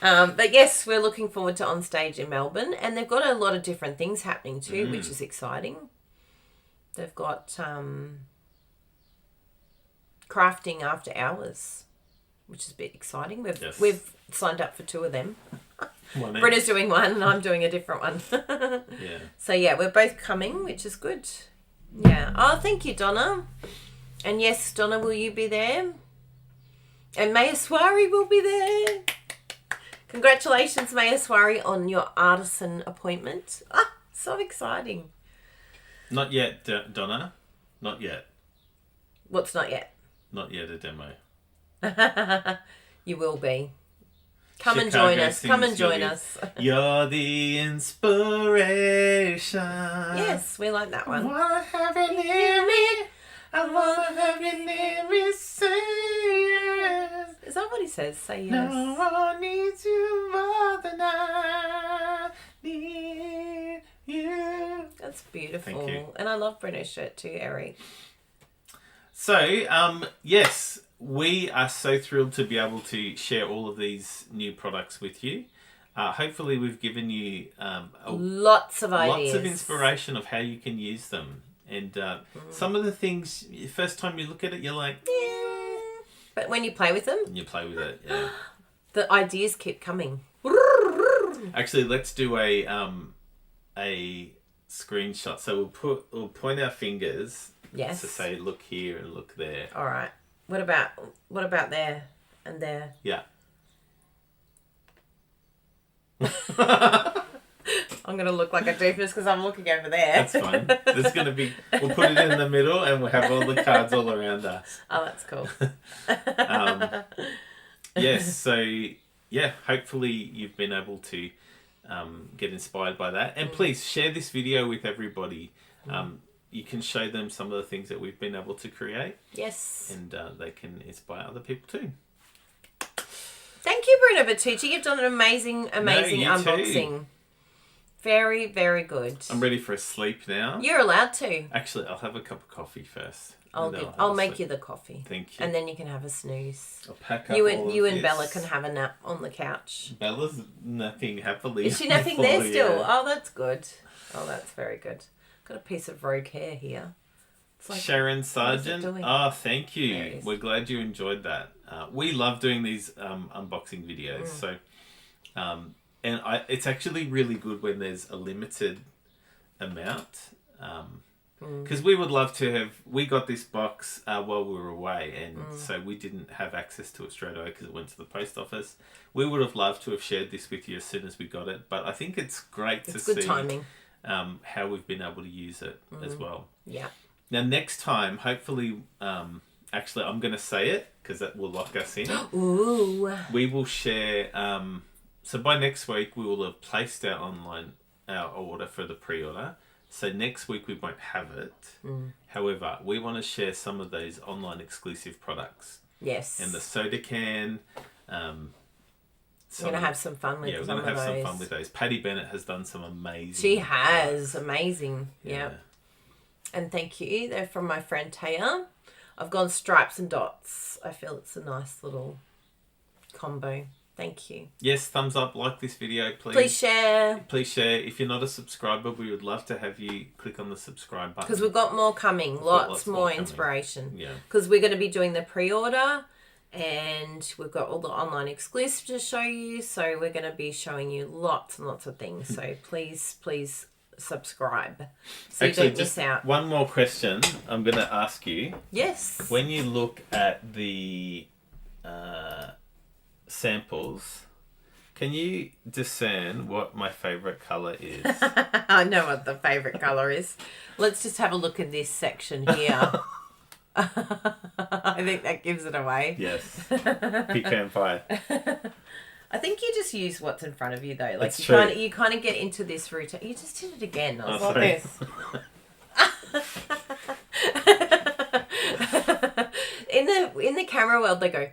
But yes, we're looking forward to on stage in Melbourne, and they've got a lot of different things happening too, which is exciting. They've got crafting after hours, which is a bit exciting. We've signed up for 2 of them. Britta's doing one and I'm doing a different one. Yeah. So yeah, we're both coming, which is good. Yeah. Oh, thank you, Donna. And yes, Donna, will you be there? And Maya Swari will be there. Congratulations, Maya Swari, on your artisan appointment. Ah, so exciting. Not yet, Donna. Not yet. What's not yet? Not yet a demo. You will be. Come and join us. Come and join us. You're the inspiration. Yes, we like that one. I wanna have you near me. I wanna have you near me. Say that what he says? Say yes. No one needs you more than I need you. That's beautiful. Thank you. And I love Breno's shirt too, Eric. So, yes, we are so thrilled to be able to share all of these new products with you. Hopefully we've given you Lots of ideas. lots of inspiration of how you can use them. And some of the things, first time you look at it, you're like, Yeah. But when you play with them, and you play with it, yeah. the ideas keep coming. Actually, let's do a screenshot. So we'll point our fingers Yes. to say, look here and look there. All right. What about there and there? Yeah. I'm going to look like a doofus because I'm looking over there. That's fine. There's going to be, we'll put it in the middle and we'll have all the cards all around us. Oh, that's cool. Yes, so yeah, hopefully you've been able to get inspired by that. And please share this video with everybody. You can show them some of the things that we've been able to create. Yes. And they can inspire other people too. Thank you, Bruno Bertucci. You've done an amazing you unboxing. too. Very, very good. I'm ready for a sleep now. You're allowed to. Actually, I'll have a cup of coffee first. I'll make you the coffee. Thank you. And then you can have a snooze. I'll pack up You all and of Bella this. can have a nap on the couch. Bella's napping happily. Is she napping there Oh, still? yeah. Oh, that's good. Oh, that's very good. Got a piece of rogue hair here. It's like, Sharon what is it Sargent. doing? Oh, thank There it you. is. We're glad you enjoyed that. We love doing these unboxing videos. So, it's actually really good when there's a limited amount. Because we would love to have. We got this box while we were away, and so we didn't have access to it straight away because it went to the post office. We would have loved to have shared this with you as soon as we got it, but I think it's great to It's good see timing. how we've been able to use it as well. Yeah. Now, next time, hopefully, actually, I'm going to say it because that will lock us in. Ooh. We will share. So by next week, we will have placed our order for the pre-order. So next week we won't have it. However, we want to share some of those online exclusive products. Yes. And the soda can. We're going to have some fun with we're some going of to have those. some fun with those. Patty Bennett has done some amazing. She has. products. Amazing. Yeah. And thank you. They're from my friend Taya. I've gone stripes and dots. I feel it's a nice little combo. Thank you. Yes, thumbs up, like this video, please. Please share. Please share. If you're not a subscriber, we would love to have you click on the subscribe button. Because we've got more coming. got Lots lots more more coming. inspiration. Yeah. Because we're going to be doing the pre-order. And we've got all the online exclusives to show you. So we're going to be showing you lots and lots of things. So please subscribe. So Actually, you don't just miss out. one more question I'm going to ask you. Yes. When you look at the samples, can you discern what my favourite colour is? I know what the favourite colour is. Let's just have a look in this section here. I think that gives it away. Yes. Pecan pie. I think you just use what's in front of you though. Like That's you kind of get into this routine. You just did it again. I was Oh, like sorry. this. In the camera world, they go.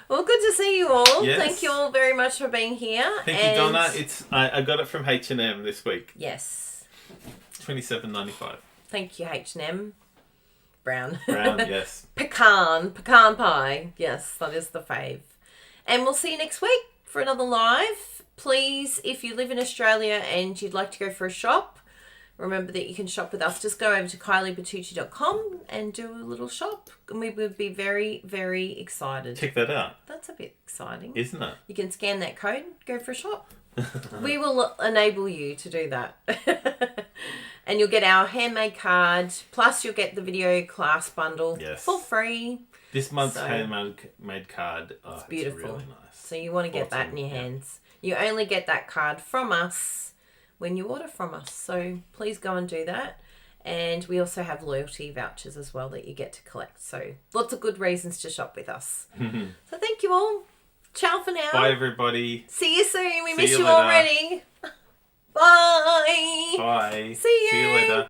Well, good to see you all. Yes. Thank you all very much for being here. Thank you, Donna. I got it from H&M this week. Yes. $27.95. Thank you, H&M. Brown. Brown, yes. Pecan pie. Yes, that is the fave. And we'll see you next week for another live. Please, if you live in Australia and you'd like to go for a shop, remember that you can shop with us. Just go over to kyliebertucci.com and do a little shop. And we would be very, very excited. Check that out. That's a bit exciting. Isn't it? You can scan that code, go for a shop. We will enable you to do that. And you'll get our handmade card, plus you'll get the video class bundle for free. This month's handmade card, it's beautiful. It's really nice. So you want to get that in your hands. You only get that card from us when you order from us. So please go and do that. And we also have loyalty vouchers as well that you get to collect. So lots of good reasons to shop with us. So thank you all. Ciao for now. Bye, everybody. See you soon. We See miss you you later. already. Bye. Bye. See See you you. later.